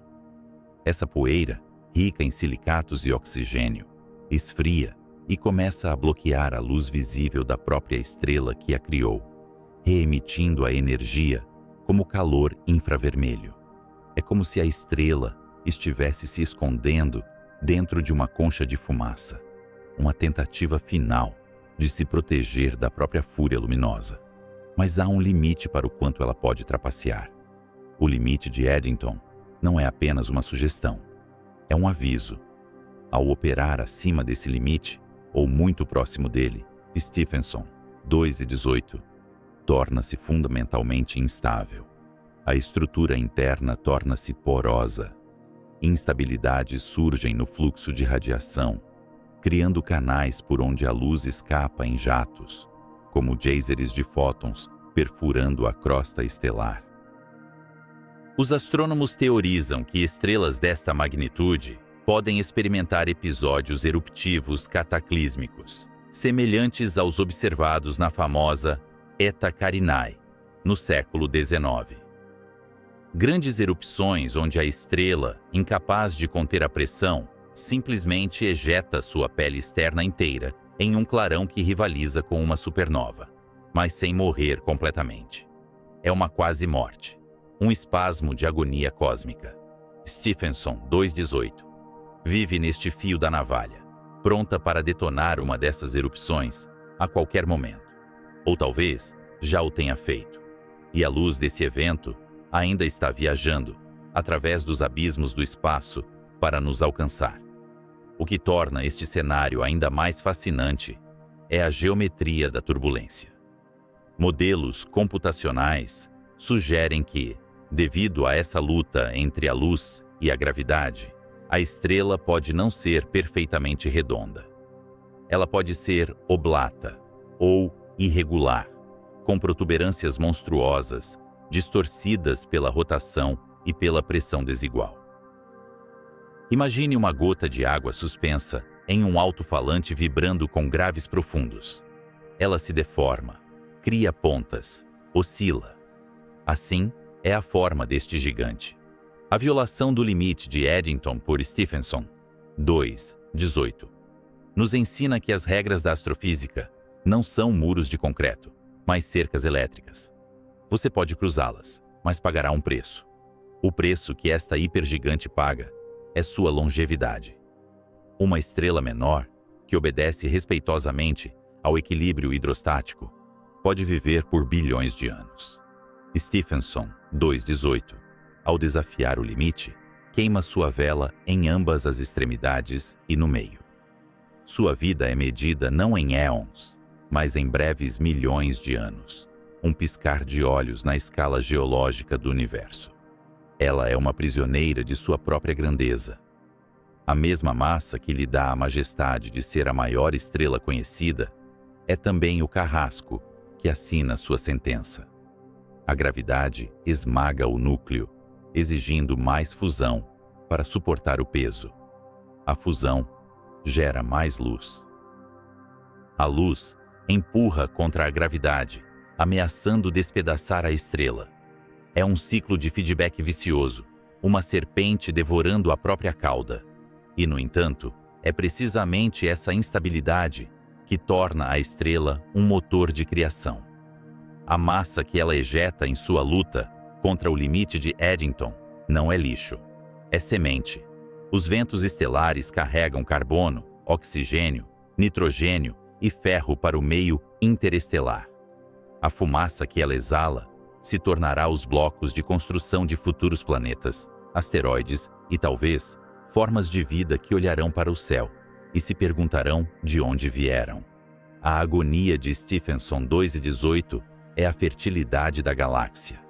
Essa poeira, rica em silicatos e oxigênio, esfria e começa a bloquear a luz visível da própria estrela que a criou, reemitindo a energia como calor infravermelho. É como se a estrela estivesse se escondendo dentro de uma concha de fumaça, uma tentativa final de se proteger da própria fúria luminosa. Mas há um limite para o quanto ela pode trapacear. O limite de Eddington não é apenas uma sugestão, é um aviso. Ao operar acima desse limite, ou muito próximo dele, Stephenson 2:18 torna-se fundamentalmente instável. A estrutura interna torna-se porosa. Instabilidades surgem no fluxo de radiação, criando canais por onde a luz escapa em jatos, como geysers de fótons perfurando a crosta estelar. Os astrônomos teorizam que estrelas desta magnitude podem experimentar episódios eruptivos cataclísmicos, semelhantes aos observados na famosa Eta Carinae, no século XIX. Grandes erupções onde a estrela, incapaz de conter a pressão, simplesmente ejeta sua pele externa inteira em um clarão que rivaliza com uma supernova, mas sem morrer completamente. É uma quase morte, um espasmo de agonia cósmica. Stephenson 2:18 vive neste fio da navalha, pronta para detonar uma dessas erupções a qualquer momento. Ou talvez já o tenha feito. E a luz desse evento ainda está viajando através dos abismos do espaço para nos alcançar. O que torna este cenário ainda mais fascinante é a geometria da turbulência. Modelos computacionais sugerem que, devido a essa luta entre a luz e a gravidade, a estrela pode não ser perfeitamente redonda. Ela pode ser oblata ou irregular, com protuberâncias monstruosas, distorcidas pela rotação e pela pressão desigual. Imagine uma gota de água suspensa em um alto-falante vibrando com graves profundos. Ela se deforma, cria pontas, oscila. Assim é a forma deste gigante. A violação do limite de Eddington por Stephenson 2:18 nos ensina que as regras da astrofísica não são muros de concreto, mas cercas elétricas. Você pode cruzá-las, mas pagará um preço. O preço que esta hipergigante paga é sua longevidade. Uma estrela menor, que obedece respeitosamente ao equilíbrio hidrostático, pode viver por bilhões de anos. Stephenson 2:18, ao desafiar o limite, queima sua vela em ambas as extremidades e no meio. Sua vida é medida não em éons, mas em breves milhões de anos, um piscar de olhos na escala geológica do universo. Ela é uma prisioneira de sua própria grandeza. A mesma massa que lhe dá a majestade de ser a maior estrela conhecida é também o carrasco que assina sua sentença. A gravidade esmaga o núcleo, exigindo mais fusão para suportar o peso. A fusão gera mais luz. A luz empurra contra a gravidade, ameaçando despedaçar a estrela. É um ciclo de feedback vicioso, uma serpente devorando a própria cauda. E, no entanto, é precisamente essa instabilidade que torna a estrela um motor de criação. A massa que ela ejeta em sua luta contra o limite de Eddington não é lixo, é semente. Os ventos estelares carregam carbono, oxigênio, nitrogênio e ferro para o meio interestelar. A fumaça que ela exala se tornará os blocos de construção de futuros planetas, asteroides e, talvez, formas de vida que olharão para o céu e se perguntarão de onde vieram. A agonia de Stephenson 2:18 é a fertilidade da galáxia.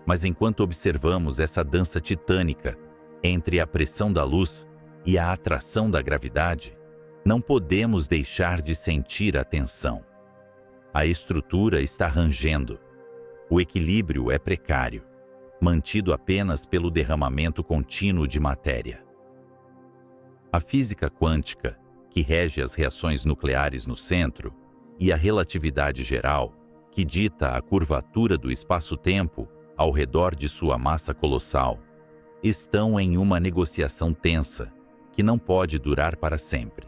Mas enquanto observamos essa dança titânica entre a pressão da luz e a atração da gravidade, não podemos deixar de sentir a tensão. A estrutura está rangendo. O equilíbrio é precário, mantido apenas pelo derramamento contínuo de matéria. A física quântica, que rege as reações nucleares no centro, e a relatividade geral, que dita a curvatura do espaço-tempo ao redor de sua massa colossal, estão em uma negociação tensa que não pode durar para sempre.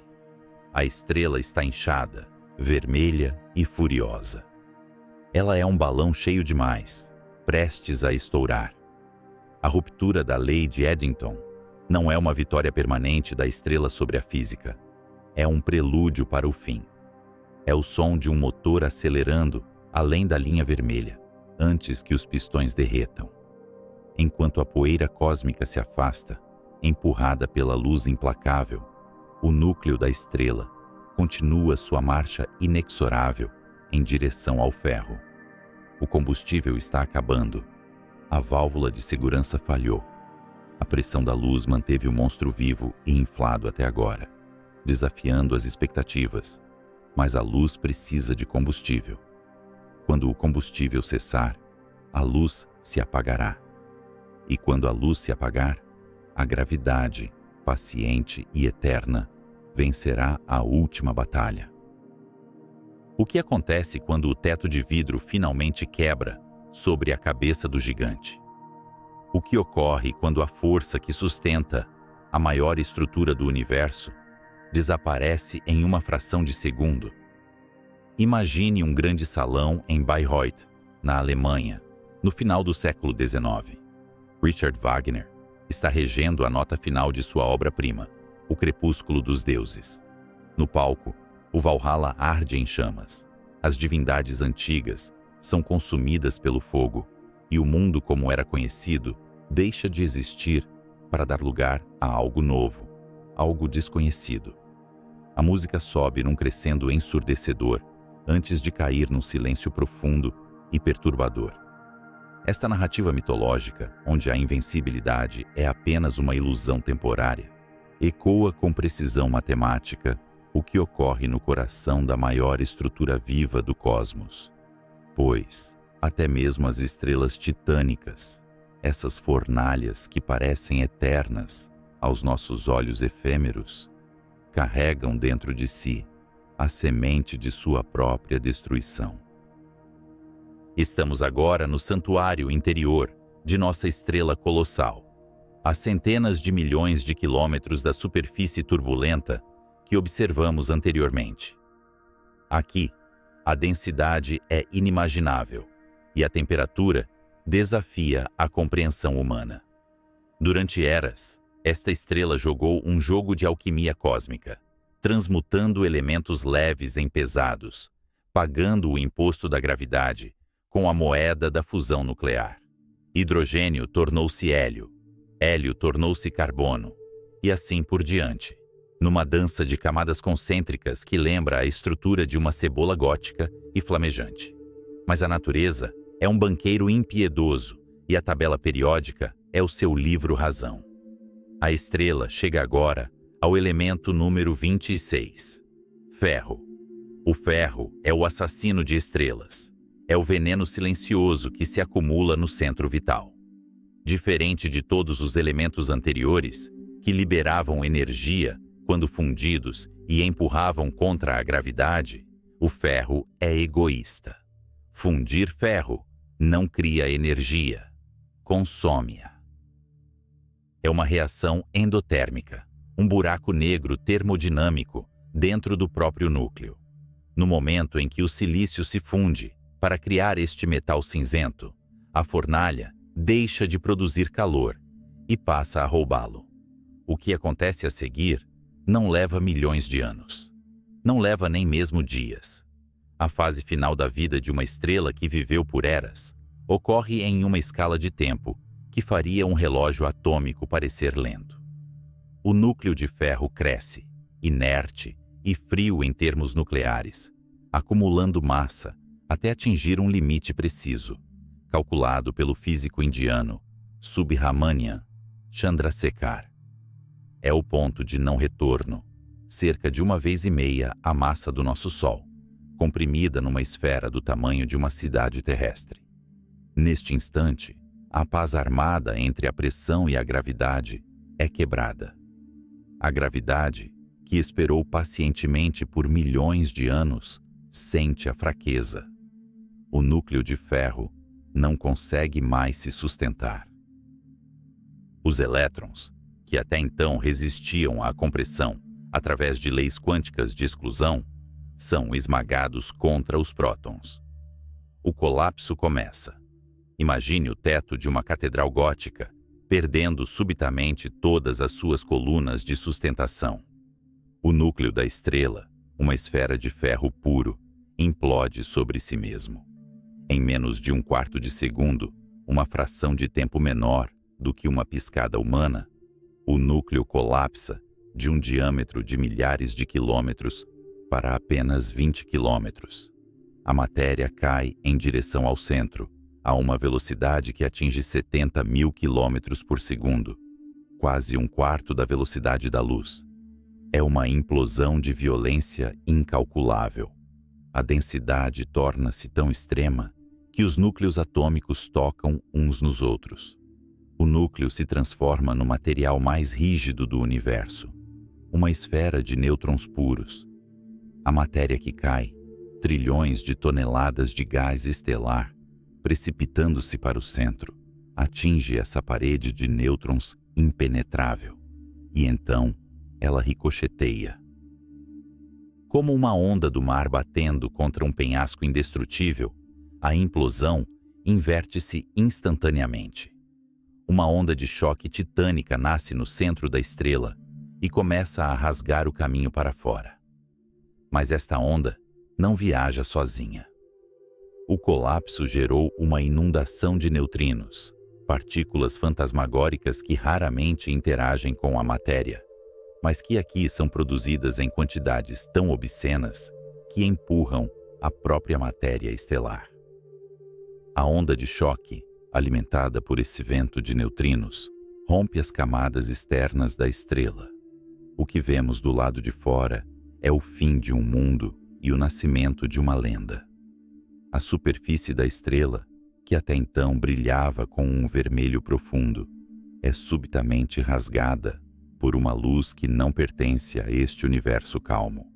A estrela está inchada, vermelha e furiosa. Ela é um balão cheio demais, prestes a estourar. A ruptura da lei de Eddington não é uma vitória permanente da estrela sobre a física. É um prelúdio para o fim. É o som de um motor acelerando além da linha vermelha, antes que os pistões derretam. Enquanto a poeira cósmica se afasta, empurrada pela luz implacável, o núcleo da estrela continua sua marcha inexorável em direção ao ferro. O combustível está acabando. A válvula de segurança falhou. A pressão da luz manteve o monstro vivo e inflado até agora, desafiando as expectativas, mas a luz precisa de combustível. Quando o combustível cessar, a luz se apagará. E quando a luz se apagar, a gravidade, paciente e eterna, vencerá a última batalha. O que acontece quando o teto de vidro finalmente quebra sobre a cabeça do gigante? O que ocorre quando a força que sustenta a maior estrutura do universo desaparece em uma fração de segundo? Imagine um grande salão em Bayreuth, na Alemanha, no final do século XIX. Richard Wagner está regendo a nota final de sua obra-prima, O Crepúsculo dos Deuses. No palco, o Valhalla arde em chamas. As divindades antigas são consumidas pelo fogo e o mundo como era conhecido deixa de existir para dar lugar a algo novo, algo desconhecido. A música sobe num crescendo ensurdecedor antes de cair num silêncio profundo e perturbador. Esta narrativa mitológica, onde a invencibilidade é apenas uma ilusão temporária, ecoa com precisão matemática o que ocorre no coração da maior estrutura viva do cosmos. Pois, até mesmo as estrelas titânicas, essas fornalhas que parecem eternas aos nossos olhos efêmeros, carregam dentro de si a semente de sua própria destruição. Estamos agora no santuário interior de nossa estrela colossal, a centenas de milhões de quilômetros da superfície turbulenta que observamos anteriormente. Aqui, a densidade é inimaginável e a temperatura desafia a compreensão humana. Durante eras, esta estrela jogou um jogo de alquimia cósmica, transmutando elementos leves em pesados, pagando o imposto da gravidade com a moeda da fusão nuclear. Hidrogênio tornou-se hélio, hélio tornou-se carbono, e assim por diante, numa dança de camadas concêntricas que lembra a estrutura de uma cebola gótica e flamejante. Mas a natureza é um banqueiro impiedoso e a tabela periódica é o seu livro-razão. A estrela chega agora ao elemento número 26, ferro. O ferro é o assassino de estrelas. É o veneno silencioso que se acumula no centro vital. Diferente de todos os elementos anteriores, que liberavam energia quando fundidos e empurravam contra a gravidade, o ferro é egoísta. Fundir ferro não cria energia, consome-a. É uma reação endotérmica, um buraco negro termodinâmico dentro do próprio núcleo. No momento em que o silício se funde para criar este metal cinzento, a fornalha deixa de produzir calor e passa a roubá-lo. O que acontece a seguir não leva milhões de anos. Não leva nem mesmo dias. A fase final da vida de uma estrela que viveu por eras ocorre em uma escala de tempo que faria um relógio atômico parecer lento. O núcleo de ferro cresce, inerte e frio em termos nucleares, acumulando massa até atingir um limite preciso, calculado pelo físico indiano Subramanian Chandrasekhar. É o ponto de não retorno, cerca de 1,5 vezes a massa do nosso Sol, comprimida numa esfera do tamanho de uma cidade terrestre. Neste instante, a paz armada entre a pressão e a gravidade é quebrada. A gravidade, que esperou pacientemente por milhões de anos, sente a fraqueza. O núcleo de ferro não consegue mais se sustentar. Os elétrons, que até então resistiam à compressão através de leis quânticas de exclusão, são esmagados contra os prótons. O colapso começa. Imagine o teto de uma catedral gótica, perdendo subitamente todas as suas colunas de sustentação. O núcleo da estrela, uma esfera de ferro puro, implode sobre si mesmo. Em menos de 1/4 de segundo, uma fração de tempo menor do que uma piscada humana, o núcleo colapsa de um diâmetro de milhares de quilômetros para apenas 20 quilômetros. A matéria cai em direção ao centro, a uma velocidade que atinge 70.000 quilômetros por segundo, quase 1/4 da velocidade da luz. É uma implosão de violência incalculável. A densidade torna-se tão extrema que os núcleos atômicos tocam uns nos outros. O núcleo se transforma no material mais rígido do universo, uma esfera de nêutrons puros. A matéria que cai, trilhões de toneladas de gás estelar, precipitando-se para o centro, atinge essa parede de nêutrons impenetrável, e então ela ricocheteia. Como uma onda do mar batendo contra um penhasco indestrutível, a implosão inverte-se instantaneamente. Uma onda de choque titânica nasce no centro da estrela e começa a rasgar o caminho para fora. Mas esta onda não viaja sozinha. O colapso gerou uma inundação de neutrinos, partículas fantasmagóricas que raramente interagem com a matéria, mas que aqui são produzidas em quantidades tão obscenas que empurram a própria matéria estelar. A onda de choque, alimentada por esse vento de neutrinos, rompe as camadas externas da estrela. O que vemos do lado de fora é o fim de um mundo e o nascimento de uma lenda. A superfície da estrela, que até então brilhava com um vermelho profundo, é subitamente rasgada por uma luz que não pertence a este universo calmo.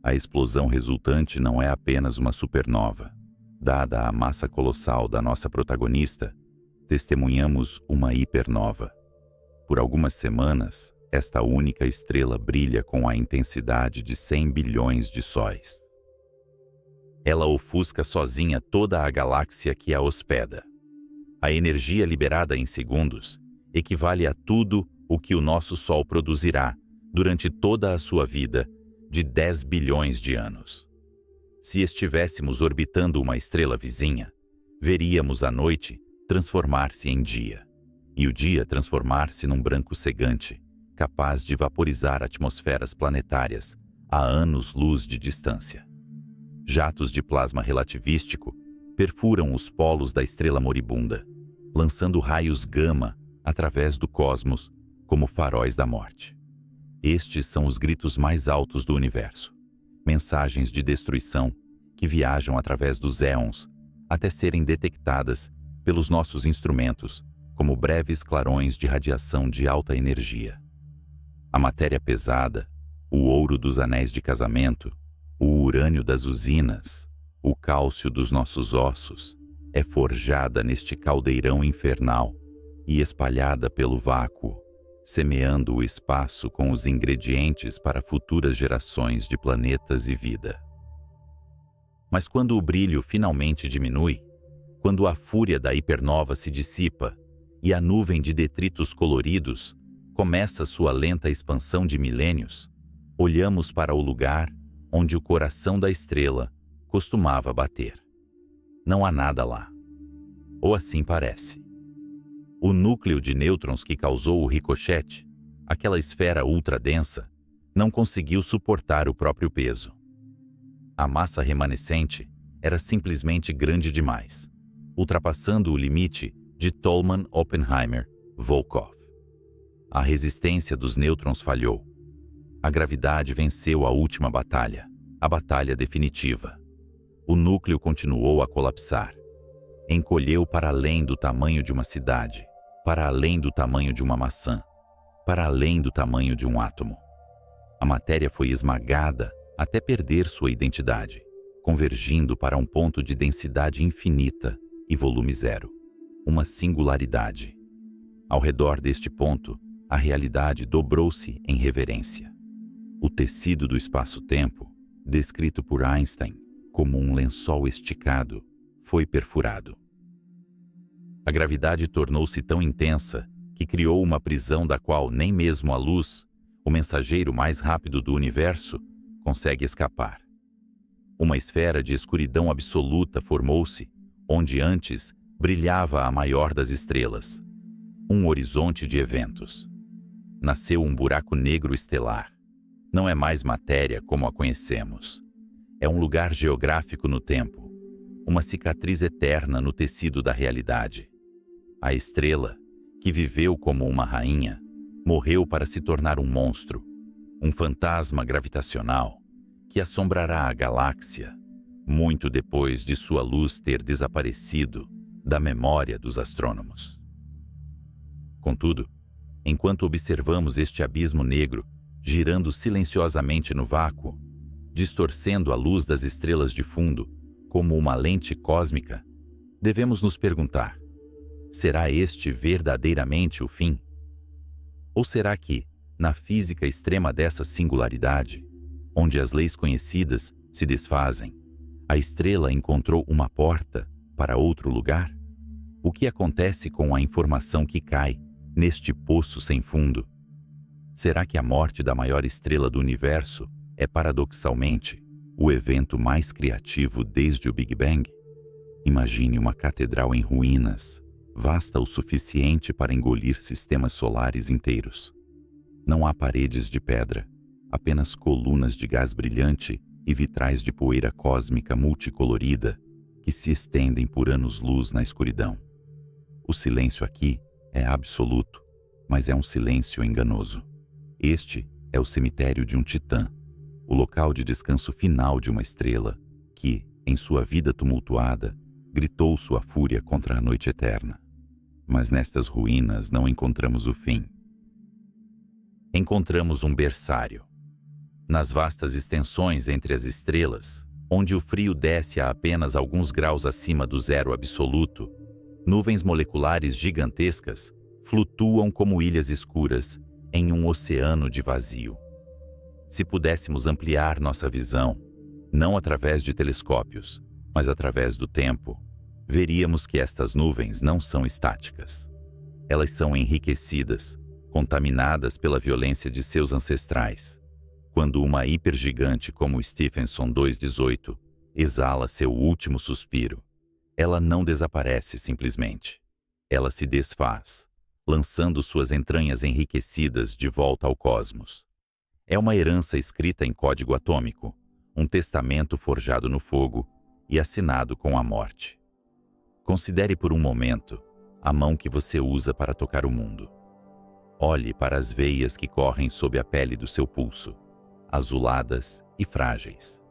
A explosão resultante não é apenas uma supernova. Dada a massa colossal da nossa protagonista, testemunhamos uma hipernova. Por algumas semanas, esta única estrela brilha com a intensidade de 100 bilhões de sóis. Ela ofusca sozinha toda a galáxia que a hospeda. A energia liberada em segundos equivale a tudo o que o nosso Sol produzirá durante toda a sua vida de 10 bilhões de anos. Se estivéssemos orbitando uma estrela vizinha, veríamos a noite transformar-se em dia, e o dia transformar-se num branco cegante, capaz de vaporizar atmosferas planetárias a anos-luz de distância. Jatos de plasma relativístico perfuram os polos da estrela moribunda, lançando raios gama através do cosmos como faróis da morte. Estes são os gritos mais altos do universo, mensagens de destruição que viajam através dos éons até serem detectadas pelos nossos instrumentos como breves clarões de radiação de alta energia. A matéria pesada, o ouro dos anéis de casamento, o urânio das usinas, o cálcio dos nossos ossos, é forjada neste caldeirão infernal e espalhada pelo vácuo, semeando o espaço com os ingredientes para futuras gerações de planetas e vida. Mas quando o brilho finalmente diminui, quando a fúria da hipernova se dissipa e a nuvem de detritos coloridos começa sua lenta expansão de milênios, olhamos para o lugar onde o coração da estrela costumava bater. Não há nada lá. Ou assim parece. O núcleo de nêutrons que causou o ricochete, aquela esfera ultradensa, não conseguiu suportar o próprio peso. A massa remanescente era simplesmente grande demais, ultrapassando o limite de Tolman-Oppenheimer-Volkoff. A resistência dos nêutrons falhou. A gravidade venceu a última batalha, a batalha definitiva. O núcleo continuou a colapsar. Encolheu para além do tamanho de uma cidade, para além do tamanho de uma maçã, para além do tamanho de um átomo. A matéria foi esmagada até perder sua identidade, convergindo para um ponto de densidade infinita e volume zero, uma singularidade. Ao redor deste ponto, a realidade dobrou-se em reverência. O tecido do espaço-tempo, descrito por Einstein como um lençol esticado, foi perfurado. A gravidade tornou-se tão intensa que criou uma prisão da qual nem mesmo a luz, o mensageiro mais rápido do universo, consegue escapar. Uma esfera de escuridão absoluta formou-se, onde antes brilhava a maior das estrelas. Um horizonte de eventos. Nasceu um buraco negro estelar. Não é mais matéria como a conhecemos. É um lugar geográfico no tempo, uma cicatriz eterna no tecido da realidade. A estrela, que viveu como uma rainha, morreu para se tornar um monstro um fantasma gravitacional que assombrará a galáxia muito depois de sua luz ter desaparecido da memória dos astrônomos. Contudo, enquanto observamos este abismo negro girando silenciosamente no vácuo, distorcendo a luz das estrelas de fundo como uma lente cósmica, devemos nos perguntar: será este verdadeiramente o fim? Ou será que, na física extrema dessa singularidade, onde as leis conhecidas se desfazem, a estrela encontrou uma porta para outro lugar? O que acontece com a informação que cai neste poço sem fundo? Será que a morte da maior estrela do universo é paradoxalmente o evento mais criativo desde o Big Bang? Imagine uma catedral em ruínas, vasta o suficiente para engolir sistemas solares inteiros. Não há paredes de pedra, apenas colunas de gás brilhante e vitrais de poeira cósmica multicolorida que se estendem por anos-luz na escuridão. O silêncio aqui é absoluto, mas é um silêncio enganoso. Este é o cemitério de um titã, o local de descanso final de uma estrela que, em sua vida tumultuada, gritou sua fúria contra a noite eterna. Mas nestas ruínas não encontramos o fim. Encontramos um berçário. Nas vastas extensões entre as estrelas, onde o frio desce a apenas alguns graus acima do zero absoluto, nuvens moleculares gigantescas flutuam como ilhas escuras em um oceano de vazio. Se pudéssemos ampliar nossa visão, não através de telescópios, mas através do tempo, veríamos que estas nuvens não são estáticas. Elas são enriquecidas, contaminadas pela violência de seus ancestrais. Quando uma hipergigante como o Stephenson 218 exala seu último suspiro, ela não desaparece simplesmente. Ela se desfaz, lançando suas entranhas enriquecidas de volta ao cosmos. É uma herança escrita em código atômico, um testamento forjado no fogo e assinado com a morte. Considere por um momento a mão que você usa para tocar o mundo. Olhe para as veias que correm sob a pele do seu pulso, azuladas e frágeis.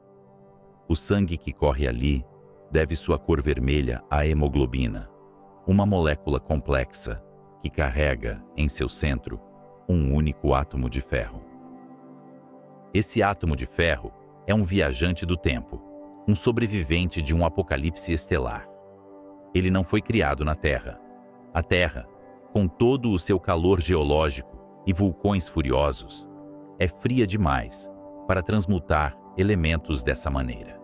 O sangue que corre ali deve sua cor vermelha à hemoglobina, uma molécula complexa que carrega, em seu centro, um único átomo de ferro. Esse átomo de ferro é um viajante do tempo, um sobrevivente de um apocalipse estelar. Ele não foi criado na Terra. A Terra, com todo o seu calor geológico e vulcões furiosos, é fria demais para transmutar elementos dessa maneira.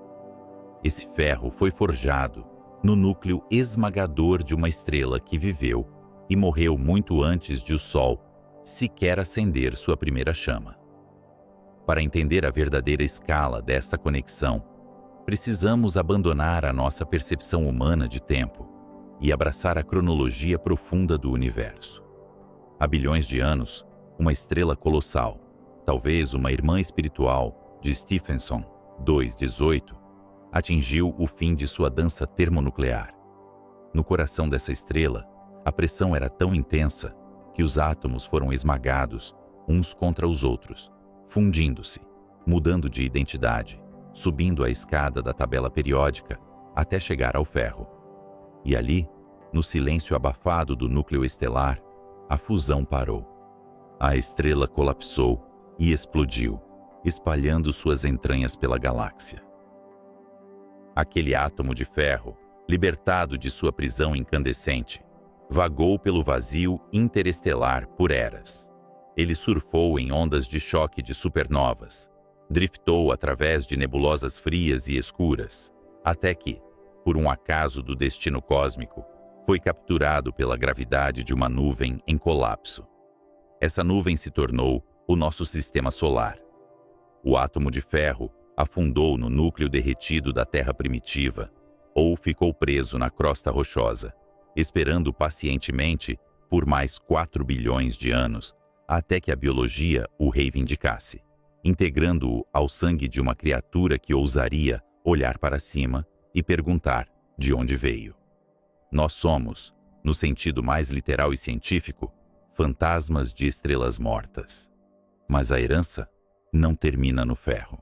Esse ferro foi forjado no núcleo esmagador de uma estrela que viveu e morreu muito antes de o Sol sequer acender sua primeira chama. Para entender a verdadeira escala desta conexão, precisamos abandonar a nossa percepção humana de tempo e abraçar a cronologia profunda do universo. Há bilhões de anos, uma estrela colossal, talvez uma irmã espiritual de Stephenson 218, atingiu o fim de sua dança termonuclear. No coração dessa estrela, a pressão era tão intensa que os átomos foram esmagados uns contra os outros, fundindo-se, mudando de identidade, subindo a escada da tabela periódica até chegar ao ferro. E ali, no silêncio abafado do núcleo estelar, a fusão parou. A estrela colapsou e explodiu, espalhando suas entranhas pela galáxia. Aquele átomo de ferro, libertado de sua prisão incandescente, vagou pelo vazio interestelar por eras. Ele surfou em ondas de choque de supernovas, driftou através de nebulosas frias e escuras, até que, por um acaso do destino cósmico, foi capturado pela gravidade de uma nuvem em colapso. Essa nuvem se tornou o nosso sistema solar. O átomo de ferro afundou no núcleo derretido da Terra primitiva ou ficou preso na crosta rochosa, esperando pacientemente por mais 4 bilhões de anos até que a biologia o reivindicasse, integrando-o ao sangue de uma criatura que ousaria olhar para cima e perguntar de onde veio. Nós somos, no sentido mais literal e científico, fantasmas de estrelas mortas. Mas a herança não termina no ferro.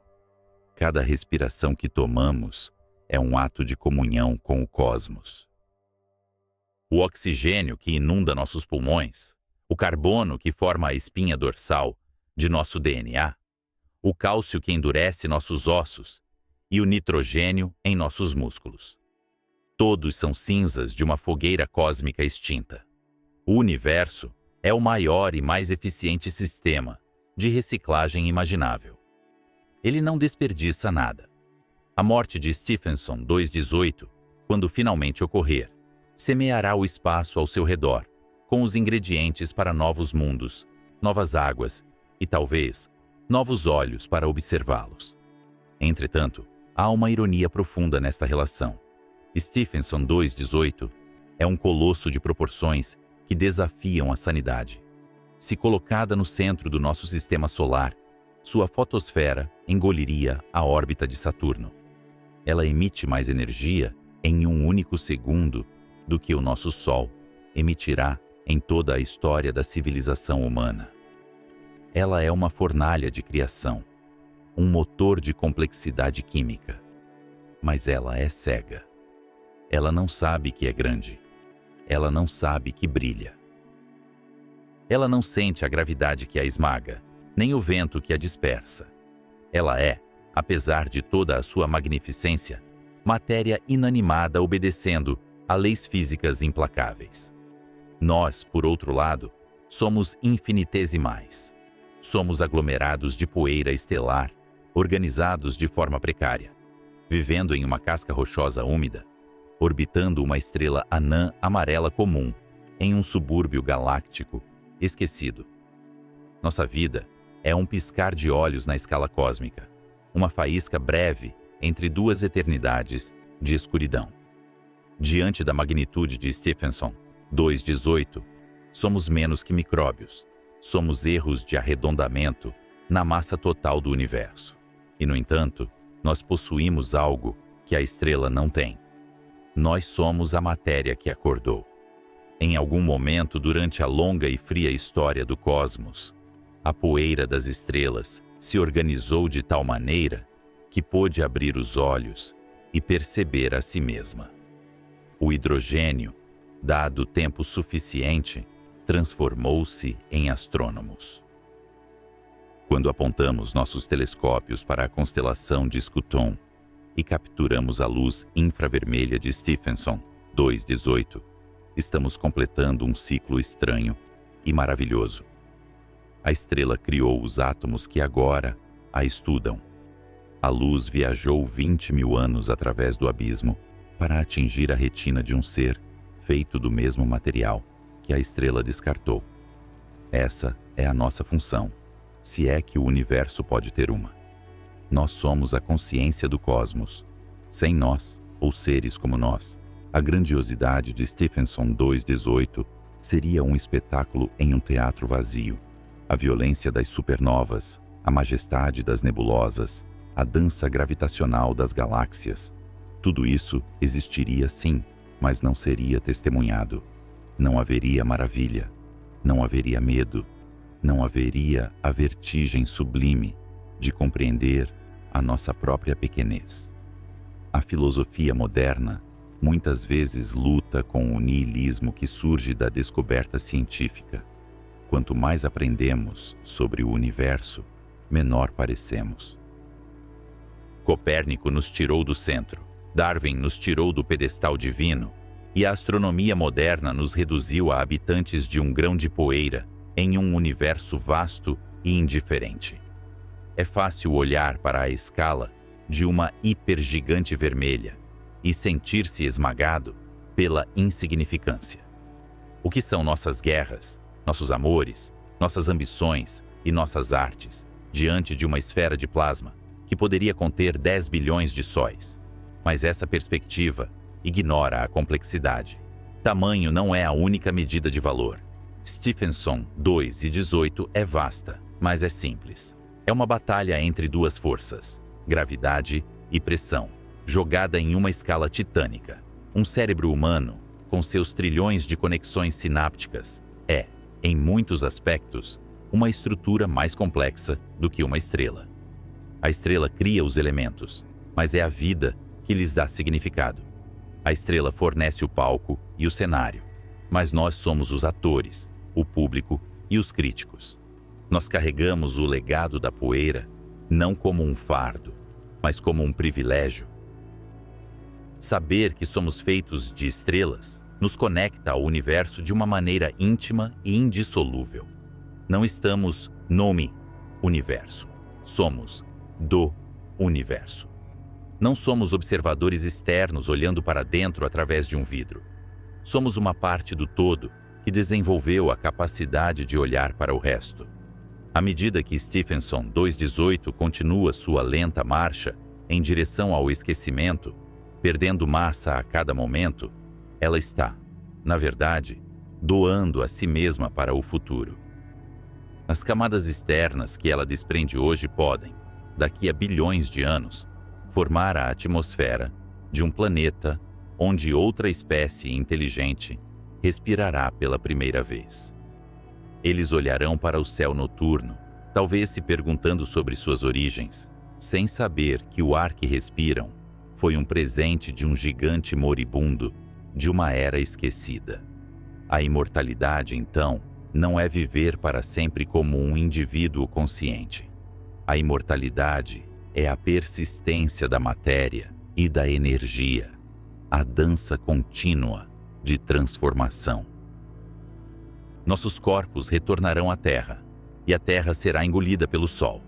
Cada respiração que tomamos é um ato de comunhão com o cosmos. O oxigênio que inunda nossos pulmões, o carbono que forma a espinha dorsal de nosso DNA, o cálcio que endurece nossos ossos e o nitrogênio em nossos músculos. Todos são cinzas de uma fogueira cósmica extinta. O universo é o maior e mais eficiente sistema de reciclagem imaginável. Ele não desperdiça nada. A morte de Stephenson 2,18, quando finalmente ocorrer, semeará o espaço ao seu redor, com os ingredientes para novos mundos, novas águas e, talvez, novos olhos para observá-los. Entretanto, há uma ironia profunda nesta relação. Stephenson 2,18 é um colosso de proporções que desafiam a sanidade. Se colocada no centro do nosso sistema solar, sua fotosfera engoliria a órbita de Saturno. Ela emite mais energia em um único segundo do que o nosso Sol emitirá em toda a história da civilização humana. Ela é uma fornalha de criação, um motor de complexidade química. Mas ela é cega. Ela não sabe que é grande. Ela não sabe que brilha. Ela não sente a gravidade que a esmaga, nem o vento que a dispersa. Ela é, apesar de toda a sua magnificência, matéria inanimada obedecendo a leis físicas implacáveis. Nós, por outro lado, somos infinitesimais. Somos aglomerados de poeira estelar, organizados de forma precária, vivendo em uma casca rochosa úmida, orbitando uma estrela anã amarela comum, em um subúrbio galáctico esquecido. Nossa vida é um piscar de olhos na escala cósmica, uma faísca breve entre duas eternidades de escuridão. Diante da magnitude de Stephenson 2,18, somos menos que micróbios, somos erros de arredondamento na massa total do universo. E, no entanto, nós possuímos algo que a estrela não tem. Nós somos a matéria que acordou. Em algum momento durante a longa e fria história do cosmos, a poeira das estrelas se organizou de tal maneira que pôde abrir os olhos e perceber a si mesma. O hidrogênio, dado tempo suficiente, transformou-se em astrônomos. Quando apontamos nossos telescópios para a constelação de Scuton e capturamos a luz infravermelha de Stephenson 2,18, estamos completando um ciclo estranho e maravilhoso. A estrela criou os átomos que agora a estudam. A luz viajou 20.000 anos através do abismo para atingir a retina de um ser feito do mesmo material que a estrela descartou. Essa é a nossa função, se é que o universo pode ter uma. Nós somos a consciência do cosmos. Sem nós, ou seres como nós, a grandiosidade de Stephenson 2,18 seria um espetáculo em um teatro vazio. A violência das supernovas, a majestade das nebulosas, a dança gravitacional das galáxias. Tudo isso existiria sim, mas não seria testemunhado. Não haveria maravilha, não haveria medo, não haveria a vertigem sublime de compreender a nossa própria pequenez. A filosofia moderna muitas vezes luta com o niilismo que surge da descoberta científica. Quanto mais aprendemos sobre o universo, menor parecemos. Copérnico nos tirou do centro, Darwin nos tirou do pedestal divino, e a astronomia moderna nos reduziu a habitantes de um grão de poeira em um universo vasto e indiferente. É fácil olhar para a escala de uma hipergigante vermelha e sentir-se esmagado pela insignificância. O que são nossas guerras, nossos amores, nossas ambições e nossas artes diante de uma esfera de plasma que poderia conter 10 bilhões de sóis? Mas essa perspectiva ignora a complexidade. Tamanho não é a única medida de valor. Stephenson 2,18 é vasta, mas é simples. É uma batalha entre duas forças, gravidade e pressão, jogada em uma escala titânica. Um cérebro humano, com seus trilhões de conexões sinápticas, é, em muitos aspectos, uma estrutura mais complexa do que uma estrela. A estrela cria os elementos, mas é a vida que lhes dá significado. A estrela fornece o palco e o cenário, mas nós somos os atores, o público e os críticos. Nós carregamos o legado da poeira não como um fardo, mas como um privilégio. Saber que somos feitos de estrelas nos conecta ao universo de uma maneira íntima e indissolúvel. Não estamos no universo, somos do universo. Não somos observadores externos olhando para dentro através de um vidro. Somos uma parte do todo que desenvolveu a capacidade de olhar para o resto. À medida que Stephenson 2:18 continua sua lenta marcha em direção ao esquecimento, perdendo massa a cada momento, ela está, na verdade, doando a si mesma para o futuro. As camadas externas que ela desprende hoje podem, daqui a bilhões de anos, formar a atmosfera de um planeta onde outra espécie inteligente respirará pela primeira vez. Eles olharão para o céu noturno, talvez se perguntando sobre suas origens, sem saber que o ar que respiram foi um presente de um gigante moribundo de uma era esquecida. A imortalidade, então, não é viver para sempre como um indivíduo consciente. A imortalidade é a persistência da matéria e da energia, a dança contínua de transformação. Nossos corpos retornarão à Terra, e a Terra será engolida pelo Sol,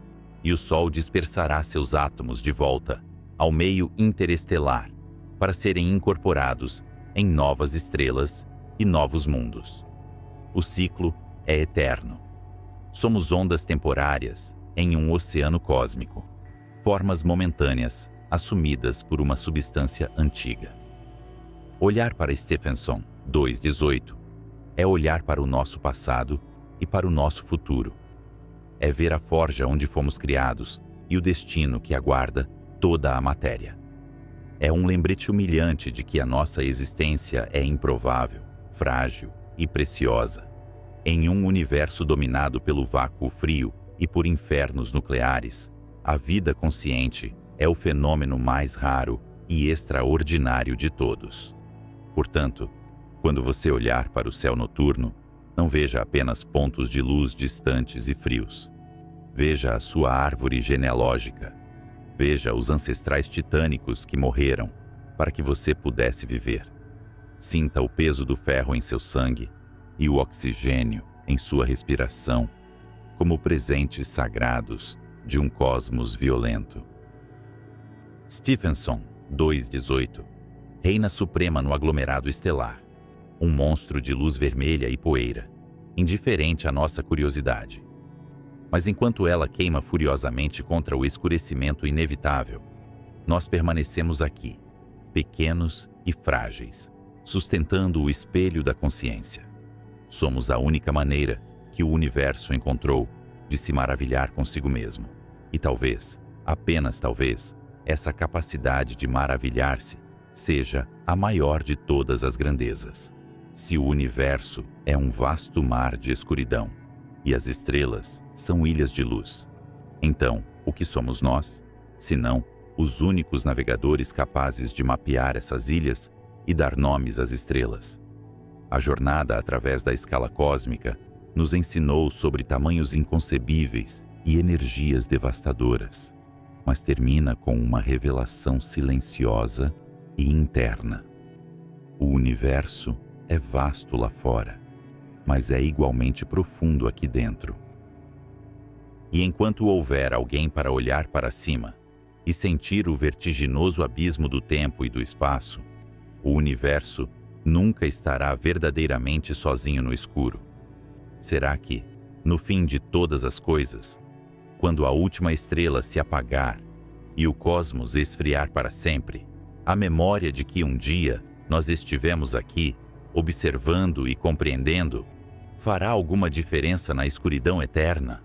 e o Sol dispersará seus átomos de volta ao meio interestelar para serem incorporados em novas estrelas e novos mundos. O ciclo é eterno. Somos ondas temporárias em um oceano cósmico, formas momentâneas assumidas por uma substância antiga. Olhar para Stephenson 2:18 é olhar para o nosso passado e para o nosso futuro. É ver a forja onde fomos criados e o destino que aguarda toda a matéria. É um lembrete humilhante de que a nossa existência é improvável, frágil e preciosa. Em um universo dominado pelo vácuo frio e por infernos nucleares, a vida consciente é o fenômeno mais raro e extraordinário de todos. Portanto, quando você olhar para o céu noturno, não veja apenas pontos de luz distantes e frios. Veja a sua árvore genealógica. Veja os ancestrais titânicos que morreram para que você pudesse viver. Sinta o peso do ferro em seu sangue e o oxigênio em sua respiração, como presentes sagrados de um cosmos violento. Stephenson 2:18 reina suprema no aglomerado estelar, um monstro de luz vermelha e poeira, indiferente à nossa curiosidade. Mas enquanto ela queima furiosamente contra o escurecimento inevitável, nós permanecemos aqui, pequenos e frágeis, sustentando o espelho da consciência. Somos a única maneira que o universo encontrou de se maravilhar consigo mesmo. E talvez, apenas talvez, essa capacidade de maravilhar-se seja a maior de todas as grandezas. Se o universo é um vasto mar de escuridão e as estrelas são ilhas de luz, então o que somos nós, senão os únicos navegadores capazes de mapear essas ilhas e dar nomes às estrelas? A jornada através da escala cósmica nos ensinou sobre tamanhos inconcebíveis e energias devastadoras, mas termina com uma revelação silenciosa e interna. O universo é vasto lá fora, mas é igualmente profundo aqui dentro. E enquanto houver alguém para olhar para cima e sentir o vertiginoso abismo do tempo e do espaço, o universo nunca estará verdadeiramente sozinho no escuro. Será que, no fim de todas as coisas, quando a última estrela se apagar e o cosmos esfriar para sempre, a memória de que um dia nós estivemos aqui, observando e compreendendo, fará alguma diferença na escuridão eterna?